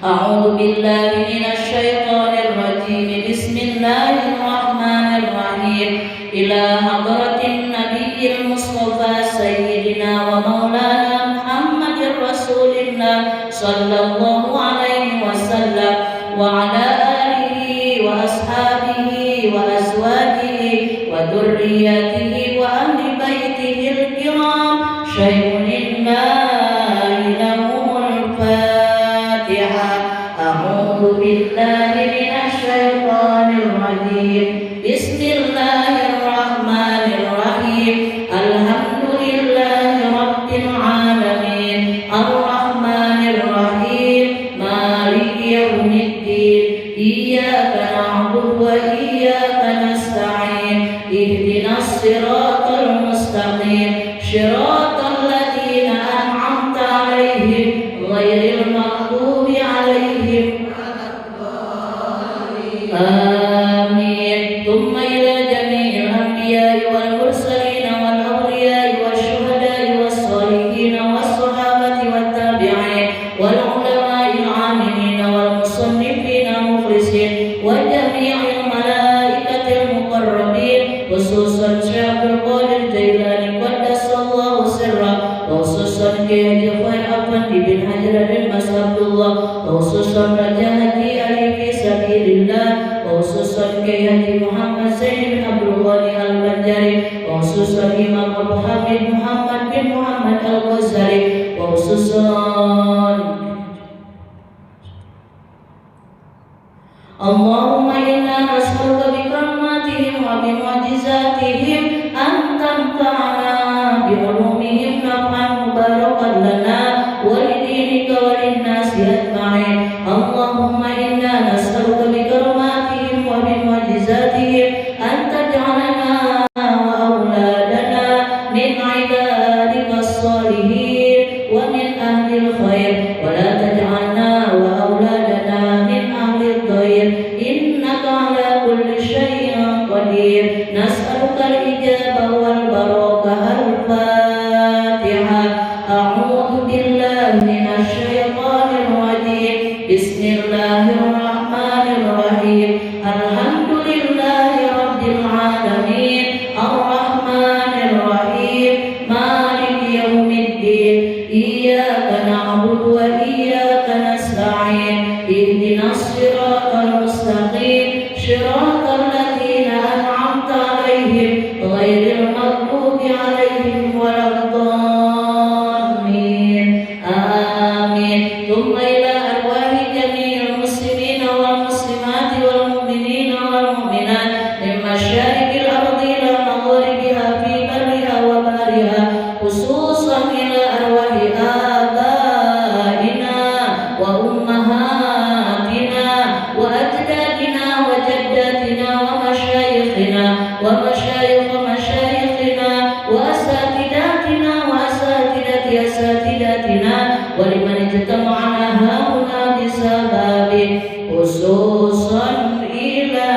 A'udzu billahi minasy syaithanir rajim. Bismillahirrahmanirrahim. Ila hadratin nabiyil mustafa sayyidina wa maulana Muhammadir Rasulillah sallallahu alaihi wasallam wa ala alihi wa ashabihi wa azwajihi wa dzurriyyatihi wa ahli baitihil kiram. Syai'unillahi lahumul Fatihah. A'udzu billahi minasy syaithanir rajim. Bismillahirrahmanirrahim. Alhamdulillahi rabbil alamin. Ar-Rahmanir Rahim. Maliki yaumiddin. Iyyaka na'budu wa iyyaka nasta'in. Ihdinas siratal mustaqim. Shiratal ladzina an'amta 'alaihim ghairil maghdubi 'alaihim waladdallin. Amin. Tsumma ila jami'il anbiya'i wal mursalin wal awliya'i wasyuhada'i was-shalihin was-sahabati wat tabi'in wal ulama'il 'amilin wal musannifin mukhlisin wa jami'il malaikatil muqarrabin, khususan Syekh Qadir Jailani qaddasallahu sirra, khususan Kiai Jafar Afandi bin Hajar bin Mas Abdullah, khususan Raja Haji Ali fi Sabilillah, khususan Kiai Haji Muhammad Zain bin Abdul Ghani Al-Banjari, khususan Imam Abu Hamid Muhammad bin Muhammad Al-Ghazali, khususan Allahumma inna nas'aluka bi karomatihim wa bi mu'jizatihim an tanfa'ana bi ulumihim naf'an mubarakan lana wa li dinika wa lin nasi ajma'in. Allahumma inna nas'aluka bi karomatihim wa bi mu'jizatihim an taj'alana wa auladana الصالحين ومن أهل الخير ولا تجعلنا وأولادنا من أهل الضير إنك على كل شيء قدير نسألك الإجابة والبركة الفاتحة أعوذ بالله من الشيطان الرجيم بسم الله الرحمن الرحيم الحمد لله رب العالمين الرحمن الرحيم مالك يوم الدين إياك نعبد وإياك نستعين اهدنا الصراط المستقيم صراط الذين أنعمت عليهم غير المغضوب عليهم ولا الضالين آمين ثم إلى أرواح جميع المسلمين والمسلمات والمؤمنين والمؤمنات من مشارق الأرض إلى مغاربها في برها وبحرها خصوصا إلى أرواح آبائنا وأمهاتنا وأجدادنا وجداتنا ومشايخنا ومشايخ مشايخنا وأساتذتنا وأساتذة أساتذتنا ولمن اجتمعنا هؤلاء بسبب خصوصا إلى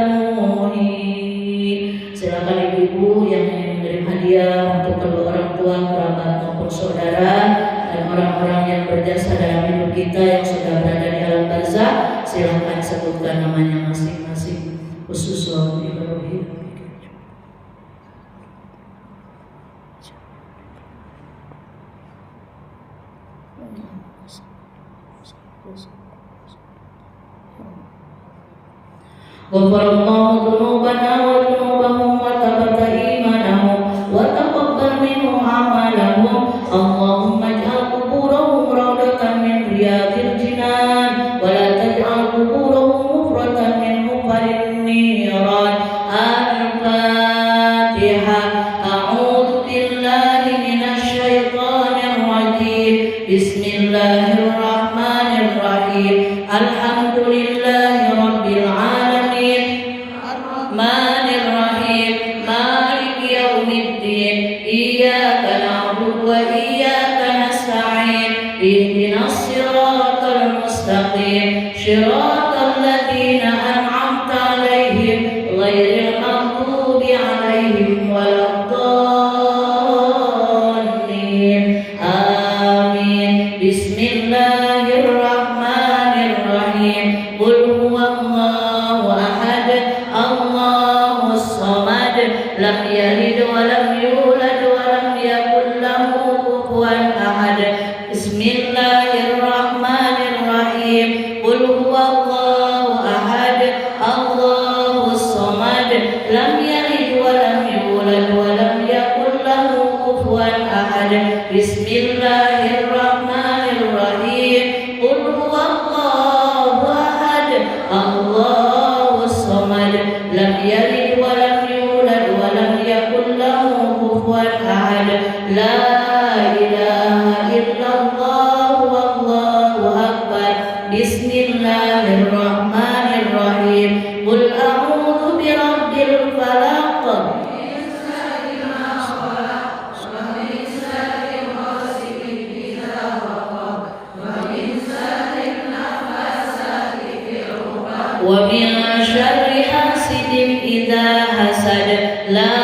نوحي. Silakan ibu-ibu yang ingin menerima hadiah untuk kedua orang tua, kerabat maupun saudara dan orang-orang yang berjasa dalam hidup kita yang sudah berada di alam barzakh, silakan sebutkan namanya masing-masing. Khususon Ibrahim. Ghafarallahu dzunubana wa dzunubahum wa tabata imanahum wa taqabbal minhum amalahum. Allahumma ij'al quburahum rawdatan min riyadil jinan wa la taj'al quburahum mufratan min hufarin niran. Al-Fatihah. A'udzu billahi minasy syaithanir rajim. Bismillahirrahmanirrahim. Alhamdulillahi rabbil alamin. Rahmanir Rahim. Maliki yaumiddin. Iyyaka na'budu wa iyyaka nasta'in. Ihdinas siratal mustaqim. Shiratal ladzina an'amta 'alaihim ghairil maghdubi 'alaihim waladdallin. Amin. Bismillahirrahmanirrahim. Qul huwallahu ahad. Allahus samad. Lam yalid wa lam yulad wa lam yakul lahu kufuwan ahad. Bismillahirrahmanirrahim. Qul huwallahu ahad. Allahus samad. Lam yalid wa lam yulad wa lam yakul lahu kufuwan ahad. Bismillahirrahmanirrahim. Qul huwallahu ahad. Allahus samad. Lam yalid wa lam yulad wa lam yakul lahu kufuwan ahad. La ilaha illallah wallahu akbar. Bismillahirrahmanirrahim. Qul a'udzu birabbil falaq. Wa min syarri hasidin idza hasad. La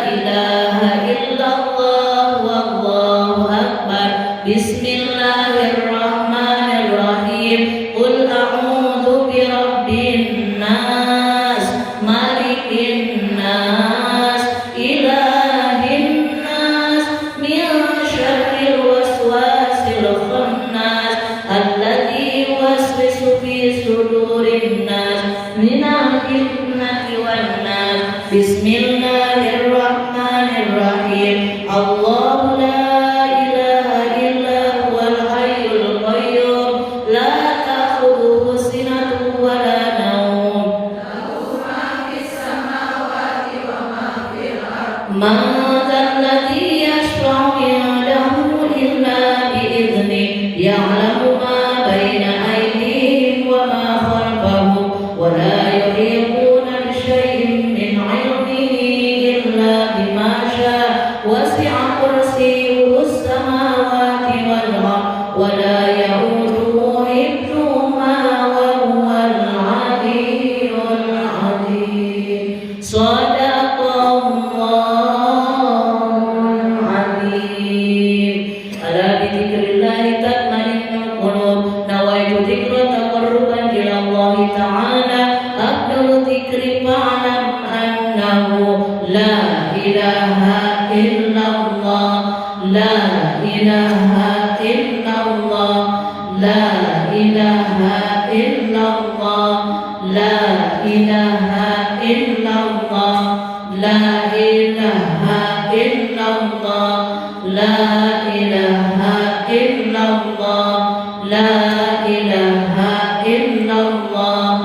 ilaha illallah wallahu akbar. Bismillahirrahmanirrahim. Qul a'udzu birabbin nas, malikin nas, ilahin nas, min syarril waswasil khannas alladzi yuwaswisu fi sudurin nas minal jinnati wan nas. Bismillahirrahmanirrahim. Allahu la ilaha illa huwal hayyul qayyum la ta'khudhuhu sinatun wa la nawm. Lahu ma fis samawati wa ma fil ardh. Man dzalladzi yashfa'u 'indahu illa bi'idznihi. Ya'lamu ma baina aydihim wa ma khalfahum wa la yuhituna bi syai'in min 'ilmihi illa bima syaa. Wasi'a kursiyyuhu la ilaha illallah, la ilaha illallah, la ilaha illallah, la ilaha illallah, la ilaha illallah, la ilaha illallah,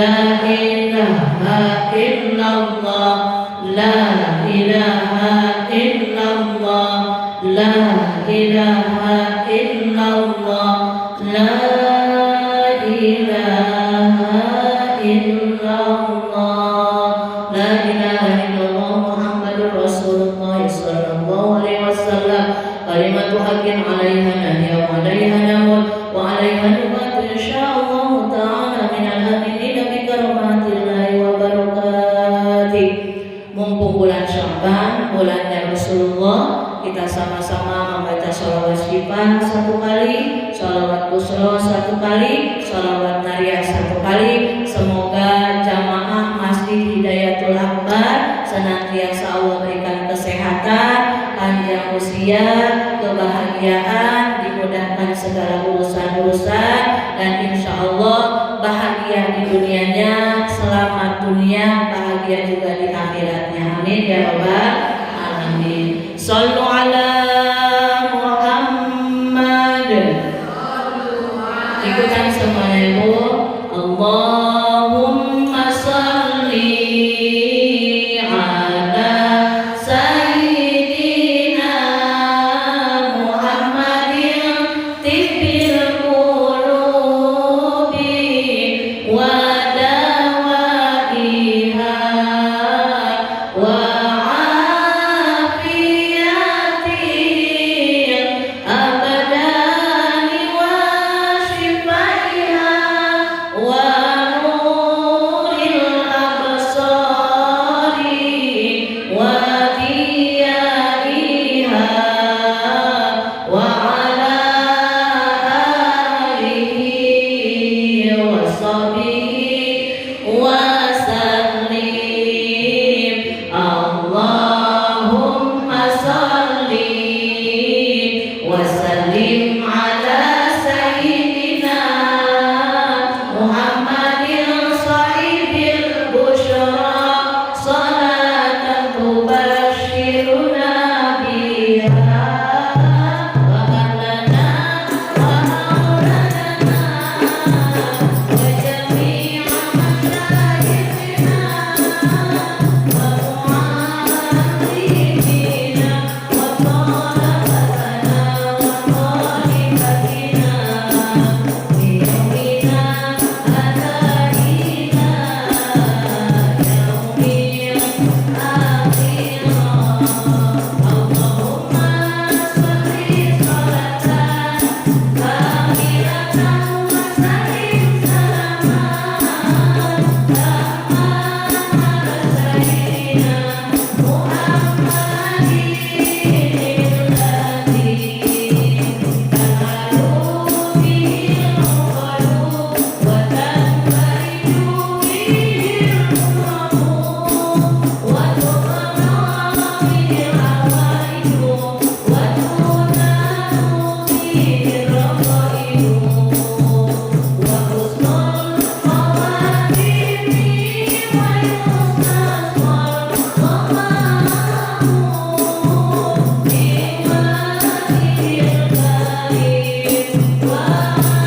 la ilaha illallah, la ilaha illallah, la ilaha illallah, la ilaha illallah, la ilaha illallah Muhammadur Rasulullah sallallahu alaihi wasallam, kalimatu haqqin 'alaiha nahya wa 'alaiha namut wa 'alaiha nubat insyaallah ta'ala minal aminin bi karamatillahi wa barakatuh. Mumpung bulan Sya'ban, bulannya Rasulullah, kita sama-sama membaca sholawat syifah 1 kali, sholawat busro 1 kali, sholawat nariyah 1 kali. Semoga jamaah Masjid Hidayatul Akbar senantiasa Allah berikan kesehatan, panjang usia, kebahagiaan, dimudahkan segala urusan-urusan, dan insya Allah bahagia di dunianya, selamat dunia, bahagia juga di akhiratnya. Amin ya rabbal alamin. Sallu ala Muhammad. Ikutan semuanya ibu. Allahumma salli ala Sayyidina Muhammadin tibbil qulubi wa dawaiha wa afiyati abadani wa shifaiha wa nuril absari wa diyaiha wa ala alihi wa sahbihi wa sallim. Allahumma salli wa sallim ala sayyidina Muhammadin sahibil busyra salatan tubashiruna biha wa ahlana wa auladana wa jami'a masyayikhina wa mu'allimina wa talabatana wa talibatina fi yawmina hadaina yaumil akhirah. Allahumma salli salatan kamilatan wa sallim salaman tamman ala sayyidina Muhammadin alladhi tamalu bihi al-uqadu wa tanfariju bihi al-umam wa tuqarra bihi al-hawaiju wa tunalu bihi al-raqaibu wa husnul khawatimi wa yusnal maqamahu bimanihil karim wa alihi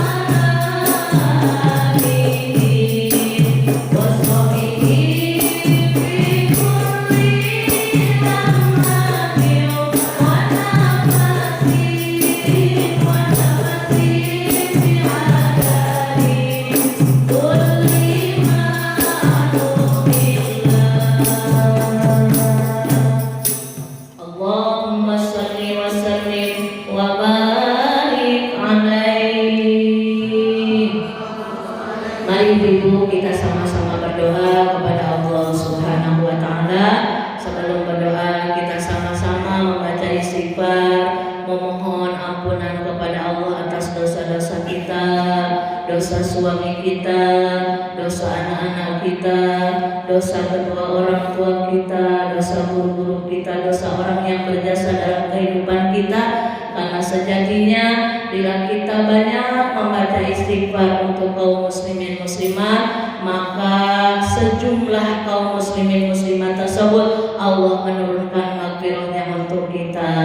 wa sahbihi fi kulli lamhatin wa nafasin wa nafasin fi adadi kulli ma'lumillah. Allahumma salli wa sallim wa barik alaihi. Mari ibu kita sama-sama berdoa kepada Allah Subhanahu wa taala. Sebelum berdoa kita sama-sama membaca istighfar, memohon ampunan kepada Allah atas dosa-dosa kita, dosa suami kita, dosa anak-anak kita, dosa kedua orang tua kita, dosa guru-guru kita, dosa orang yang berjasa dalam kehidupan kita, karena sejatinya bila kita banyak membaca istighfar untuk kaum muslimin muslimat, maka sejumlah kaum muslimin muslimat tersebut Allah menurunkan maghfirahnya untuk kita.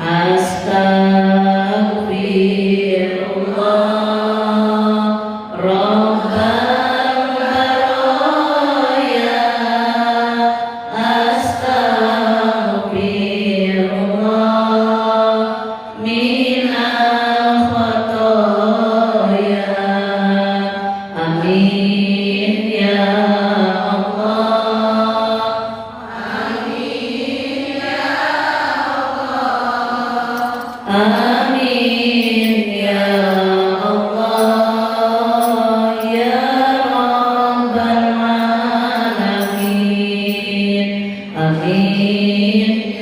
Astagfirullah Rabbal baraya, Astagfirullah minal khotoya. Amin ya Allah. Amin ya Allah. Amin ya Allah ya Rabbal alamin. Amin.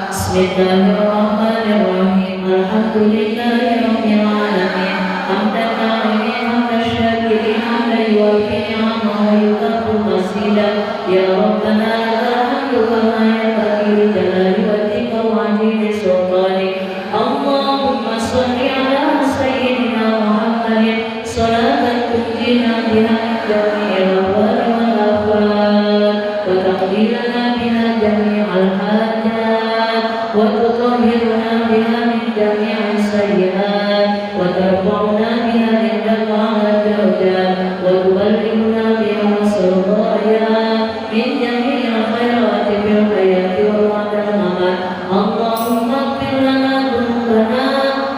Bismillahirrahmanirrahim. Alhamdulillahirabbil alamin. Hamdan na'imin, hamdan syakirin, hamdan yuwafi ni'amahu wa yukafi masidah. Ya Rabbana alhamdu kama yanbaghi li jalali wajhika wa 'azimi sultanik. Allahumma shalli ala sayyidina Muhammadin salatan tunjina biha min jami'il ahwali wal afat wa taqdilana biha jami'al hajat wa tutahhiruna biha min jami'is sayyi'at wa tarfa'una biha indaka 'ala darajat wa tuballighuna biha masal ghayat min jami'il khairati fil hayati wal mamat. Allahumma ighfir lana dhunubana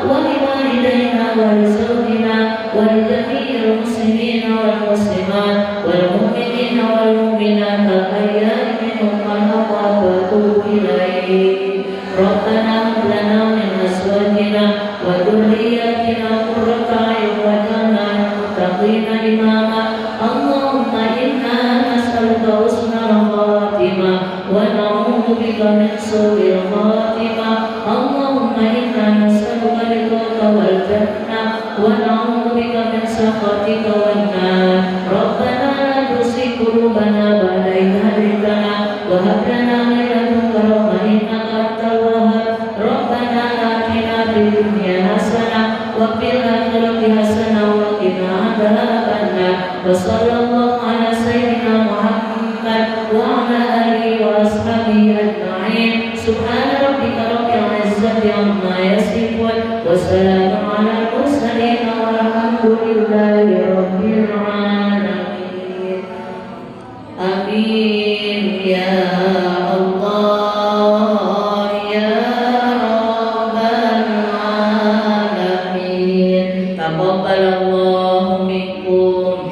wa liwalidayna wa lisawtina wa lijami'il muslimina wal muslimat wal mu'minina wal mu'minat al-ahya'i minhum wal amwat wa atubu ilaik. Rabbana hab lana min azwajina wa dhurriyyatina qurrata a'yun waj'alna lil muttaqina imama. Allahumma inna nas'aluka husnal khatimah wa na'udzu bika min su'il khatimah. Allahumma inna nas'aluka ridhaka wal jannah wa na'udzu bika min sakhatika wan nar. Rabbana la tuzigh qulubana ba'da idh hadaytana wa hab lana min ladunka rahmah innaka antal wahhab. Rabbana atina fid dunya hasanah wa fil akhirati hasanah wa qina adzabannar. Wa sallallahu ala sayyidina Muhammad wa ala alihi wa ashabihi ajma'in. Subhana rabbika rabbil izzati amma yasifun wa salamun ala al-mursalin walhamdulillahi rabbil alamin. Amin ya Allah ya Rabbal alamin. Taqabbalallahu minkum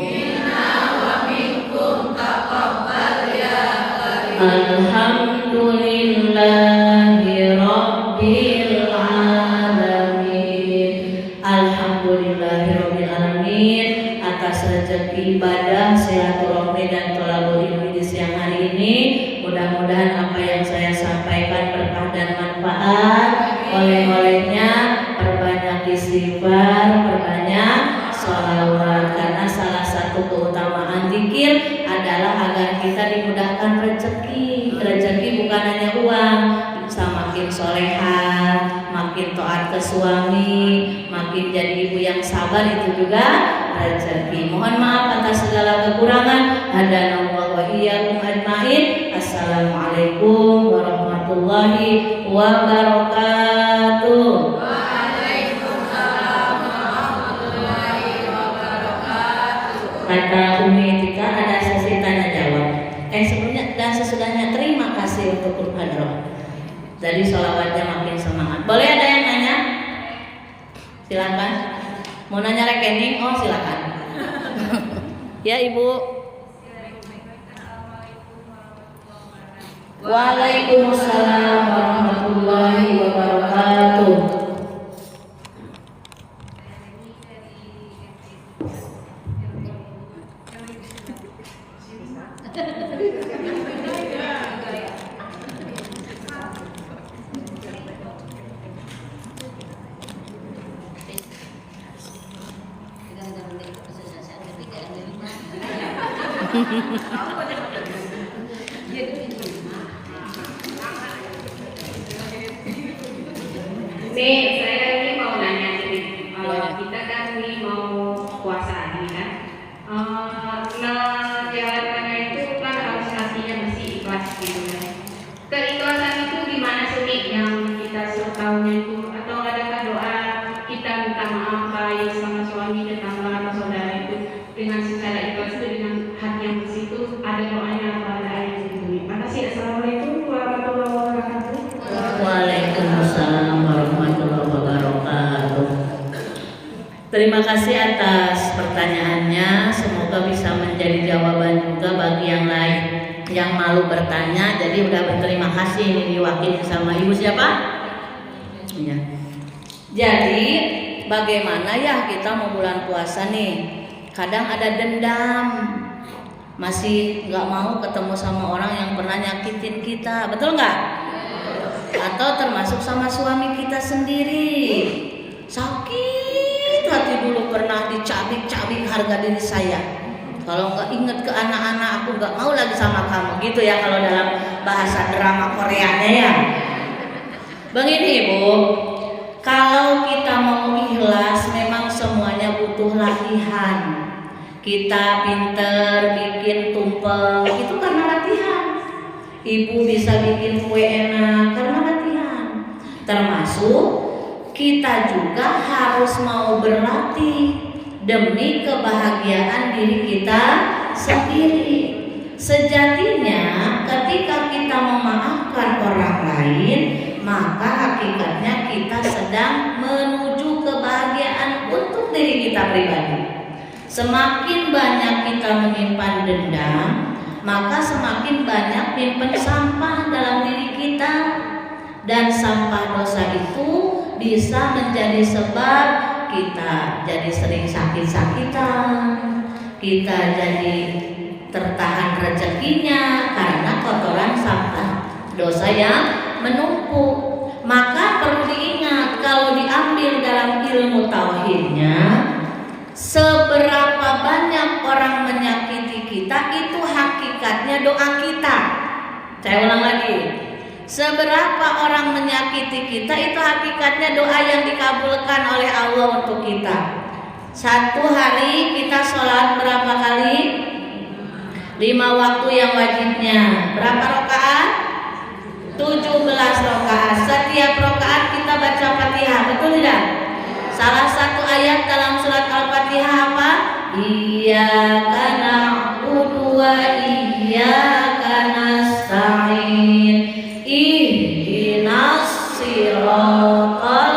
alhamdulillahi rabbil alamin. Alhamdulillahi rabbil alamin atas rezeki ibadah, silaturahmi dan thalabul ilmi di siang hari ini. Mudah-mudahan apa yang saya sampaikan berkah dan manfaat. Oleh-olehnya perbanyak istighfar, perbanyak sholawat, karena salah satu keutamaan zikir adalah agar kita dimudahkan rezeki. Rezeki bukan hanya uang, bisa makin solehah, makin taat ke suami, makin jadi ibu yang sabar, itu juga rezeki. Mohon maaf atas segala kekurangan. Hadanallahu wa iyyakum ajmain. Assalamualaikum warahmatullahi wabarakatuh. Kata Umi Tika ada sesi tanya jawab. Sebelumnya dan sesudahnya terima kasih untuk Qur'an. Jadi sholawatnya makin semangat. Boleh ada yang nanya? Silakan. Mau nanya rekening? Oh silakan. Ya Ibu. Waalaikumsalam warahmatullahi wabarakatuh. Nih, saya ini mau nanya nih. Kita kan ini mau puasa ini kan. Nah, jawabannya itu kan harus hatinya mesti ikhlas gitu kan. Keikhlasan itu gimana sih nih yang kita suruh tahunya itu? Atau adakah doa kita minta maaf baik sama suami, tetangga atau saudara itu dengan secara ikhlas itu dengan hati yang bersih itu ada doanya apa ada ayatnya gitu nih? Makasih. Assalamualaikum warahmatullahi wabarakatuh. Waalaikumsalam warahmatullahi wabarakatuh. Terima kasih atas pertanyaannya. Semoga bisa menjadi jawaban juga bagi yang lain yang malu bertanya. Jadi udah berterima kasih ini diwakili sama ibu siapa? Ya. Jadi bagaimana ya kita mau bulan puasa nih? Kadang ada dendam, masih nggak mau ketemu sama orang yang pernah nyakitin kita, betul nggak? Atau termasuk sama suami kita sendiri, sakit hati dulu pernah dicabik-cabik harga diri saya. Kalau nggak inget ke anak-anak aku nggak mau lagi sama kamu, gitu ya kalau dalam bahasa drama Koreanya ya. Begini Ibu, kalau kita mau ikhlas memang semuanya butuh latihan. Kita pinter bikin tumpeng itu karena latihan. Ibu bisa bikin kue enak karena latihan. Termasuk kita juga harus mau berlatih demi kebahagiaan diri kita sendiri. Sejatinya ketika kita memaafkan orang lain, maka hakikatnya kita sedang menuju kebahagiaan untuk diri kita pribadi. Semakin banyak kita menyimpan dendam, maka semakin banyak nyimpen sampah dalam diri kita. Dan sampah dosa itu bisa menjadi sebab kita jadi sering sakit-sakitan, kita jadi tertahan rezekinya karena kotoran sampah dosa yang menumpuk. Maka perlu diingat kalau diambil dalam ilmu tauhidnya, seberapa banyak orang menyakiti kita itu hakikatnya doa kita. Saya ulang lagi, seberapa orang menyakiti kita itu hakikatnya doa yang dikabulkan oleh Allah untuk kita. Satu hari kita sholat berapa kali? 5 waktu yang wajibnya. Berapa rakaat? 17 rakaat. Setiap rakaat kita baca Fatihah, betul tidak? Salah satu ayat dalam surat Al-Fatihah apa? Iyyaka na'budu wa iyyaka nasta'in. Ihdinas siratal.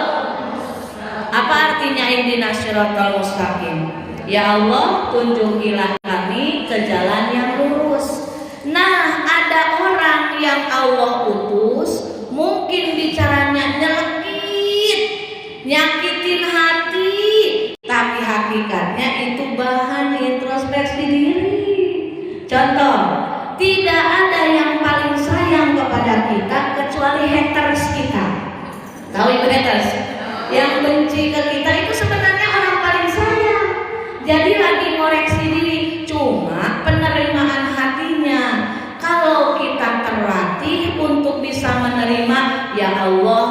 Apa artinya ihdinas siratal mustaqim? Ya Allah, tunjukilah kami ke jalan yang lurus. Nah, ada orang yang Allah utus, mungkin bicaranya nyelekit, nyakitin hati, tapi hakikatnya itu bahan introspeksi diri. Contoh, tidak ada yang paling sayang kepada kita kecuali haters kita. Tahu ibu haters? Yang benci ke kita itu sebenarnya orang paling sayang. Jadi lagi ngoreksi diri, cuma penerimaan hatinya. Kalau kita terlatih untuk bisa menerima, ya Allah,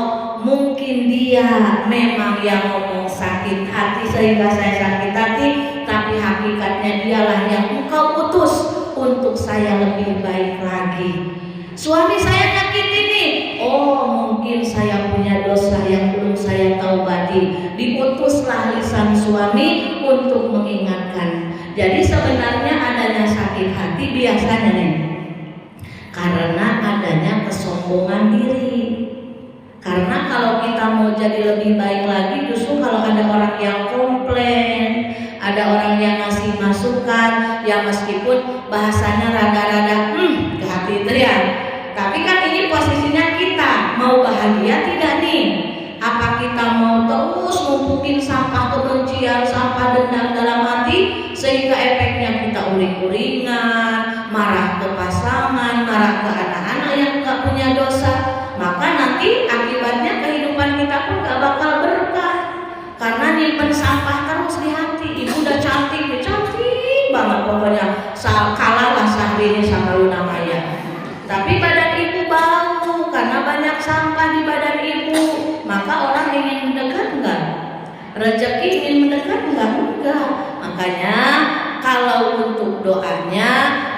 mungkin dia memang yang ngomong sakit hati sehingga saya sakit hati, tapi hakikatnya dialah yang Engkau utus untuk saya lebih baik lagi. Suami saya nyakitin nih, oh mungkin saya punya dosa yang belum saya taubati. Diutuslah lisan suami untuk mengingatkan. Jadi sebenarnya adanya sakit hati biasanya nih karena adanya kesombongan diri. Karena kalau kita mau jadi lebih baik lagi, justru kalau ada orang yang komplain, ada orang yang ngasih masukan, ya meskipun bahasanya rada-rada ke hati itu ya, tapi kan ini posisinya kita mau bahagia tidak nih? Apa kita mau terus numpukin sampah kebencian, sampah dendam dalam hati sehingga efeknya kita uring-uringan, marah ke pasangan, marah ke anak-anak yang gak punya dosa? Maka nanti akibatnya kehidupan kita pun gak bakal berkah karena nyimpen sampah terus di hati. Ibu udah cantik banget pokoknya, kalah lah Sahrini sama Luna Maya, tapi badan ibu bau karena banyak sampah di badan ibu. Maka orang rezeki ingin mendekat enggak. Makanya kalau untuk doanya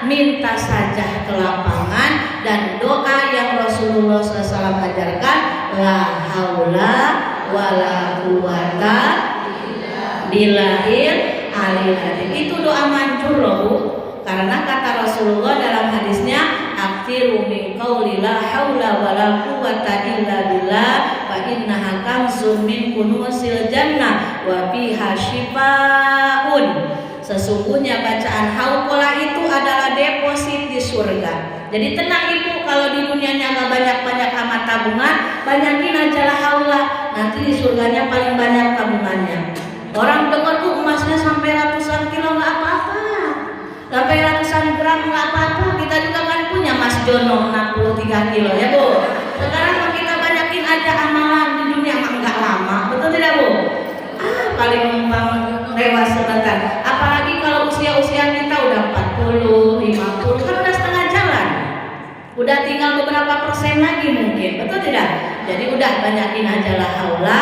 minta saja ke lapangan, dan doa yang Rasulullah SAW ajarkan, la haula wala quwata billahil aliyil azim. Itu doa manjur loh Bu. Karena kata Rasulullah dalam hadisnya, aktiru min qauli la haula wala quwata illa billah fa innaha kanzun min kunuzil jannah wa fiha shifaun. Sesungguhnya bacaan hauqalah itu adalah deposit di surga. Jadi tenang Ibu, kalau di dunianya nggak banyak-banyak amat tabungan, banyakin aja lah haula. Nanti di surganya paling banyak tabungannya. Orang dengar Bu, emasnya sampai ratusan kilo nggak apa-apa, sampai ratusan gram nggak apa-apa. Kita juga kan punya Mas Jono 63 kilo ya Bu. Sekarang kalau kita banyakin aja amalan di dunia mah nggak lama, betul tidak Bu? Paling numpang lewat sebentar. Apalagi kalau usia-usia kita udah 40, 50, kan udah setengah jalan. Udah tinggal beberapa persen lagi mungkin, betul tidak? Jadi udah banyakin aja lah haula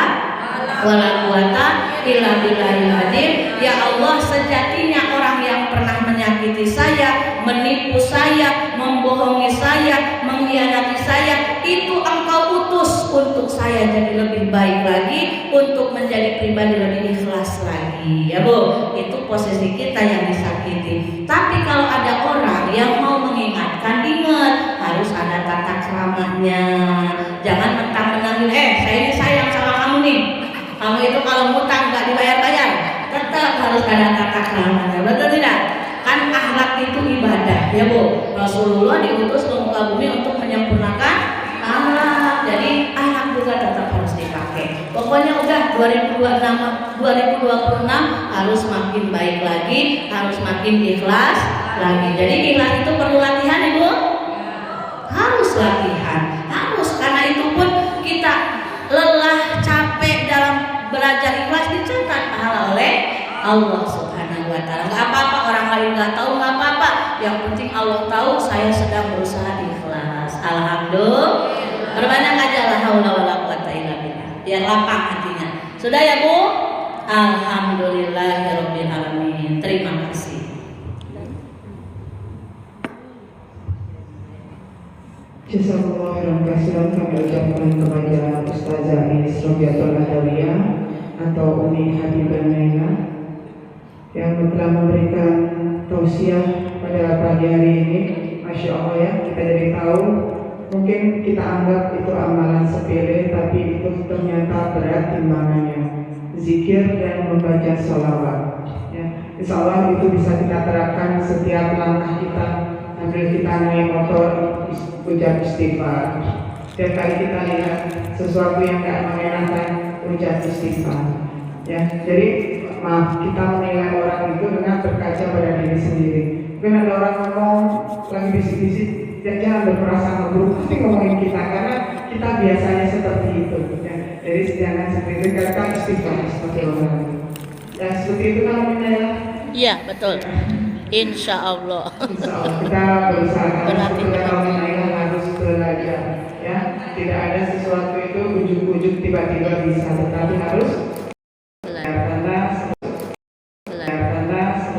wala quwata illa billahil azim. Ya Allah, sejatinya orang yang pernah menyakiti saya, menipu saya, membohongi saya, mengkhianati saya, itu Engkau utus untuk saya jadi lebih baik lagi, untuk menjadi pribadi lebih ikhlas lagi. Ya Bu, itu posisi kita yang disakiti. Tapi kalau ada orang yang mau mengingatkan, ingat harus ada tata keramahnya. Jangan mentang-mentang saya ini sayang sama kamu nih. Kamu itu kalau ngutang nggak dibayar-bayar, tetap harus ada tata keramanya, betul tidak? Kan akhlak itu ibadah, ya Bu. Rasulullah diutus ke muka bumi untuk menyempurnakan akhlak. Jadi akhlak juga tetap harus dipakai. Pokoknya udah 2026 harus makin baik lagi, harus makin ikhlas lagi. Jadi ikhlas itu perlu latihan, Ibu. Harus latihan, harus, karena itu pun kita lelah, capek dalam belajar ikhlas dicatat pahala oleh Allah Subhanahu wa taala. Enggak apa-apa orang lain enggak tahu, enggak apa-apa. Yang penting Allah tahu saya sedang berusaha ikhlas. Alhamdulillah. Berbanyak aja la haula wala quwata illa billah. Biar lapang hatinya. Sudah ya Bu? Alhamdulillahirabbil alamin. Terima kasih. Jazakallahu khairan katsiran. Kami ucapkan kepada Ustazah Inis Robiatul Adawiyah atau Umi Habibah Naila yang telah memberikan tausiah pada pagi hari ini. Masya Allah ya, kita jadi tahu. Mungkin kita anggap itu amalan sepele, tapi itu ternyata berat timbangannya. Zikir dan membaca sholawat. Ya, insya Allah itu bisa kita terapkan setiap langkah kita. Sambil kita naik motor, ucap istighfar. Setiap kali kita lihat sesuatu yang tidak mengenakan, ucap istighfar. Ya, jadi maaf, kita menilai orang itu dengan berkaca pada diri sendiri. Mungkin ada orang ngomong lagi bisik-bisik, jangan berperasaan buruk, pasti ngomongin kita karena kita biasanya seperti itu. Ya, jadi jangan seperti itu, katakan istighfar seperti orang. Ya, seperti itu kan menilai. Iya, betul. Insya Allah. Insya Allah kita berusaha harus belajar, ya. Tidak ada sesuatu itu ujuk-ujuk tiba-tiba bisa, tetapi harus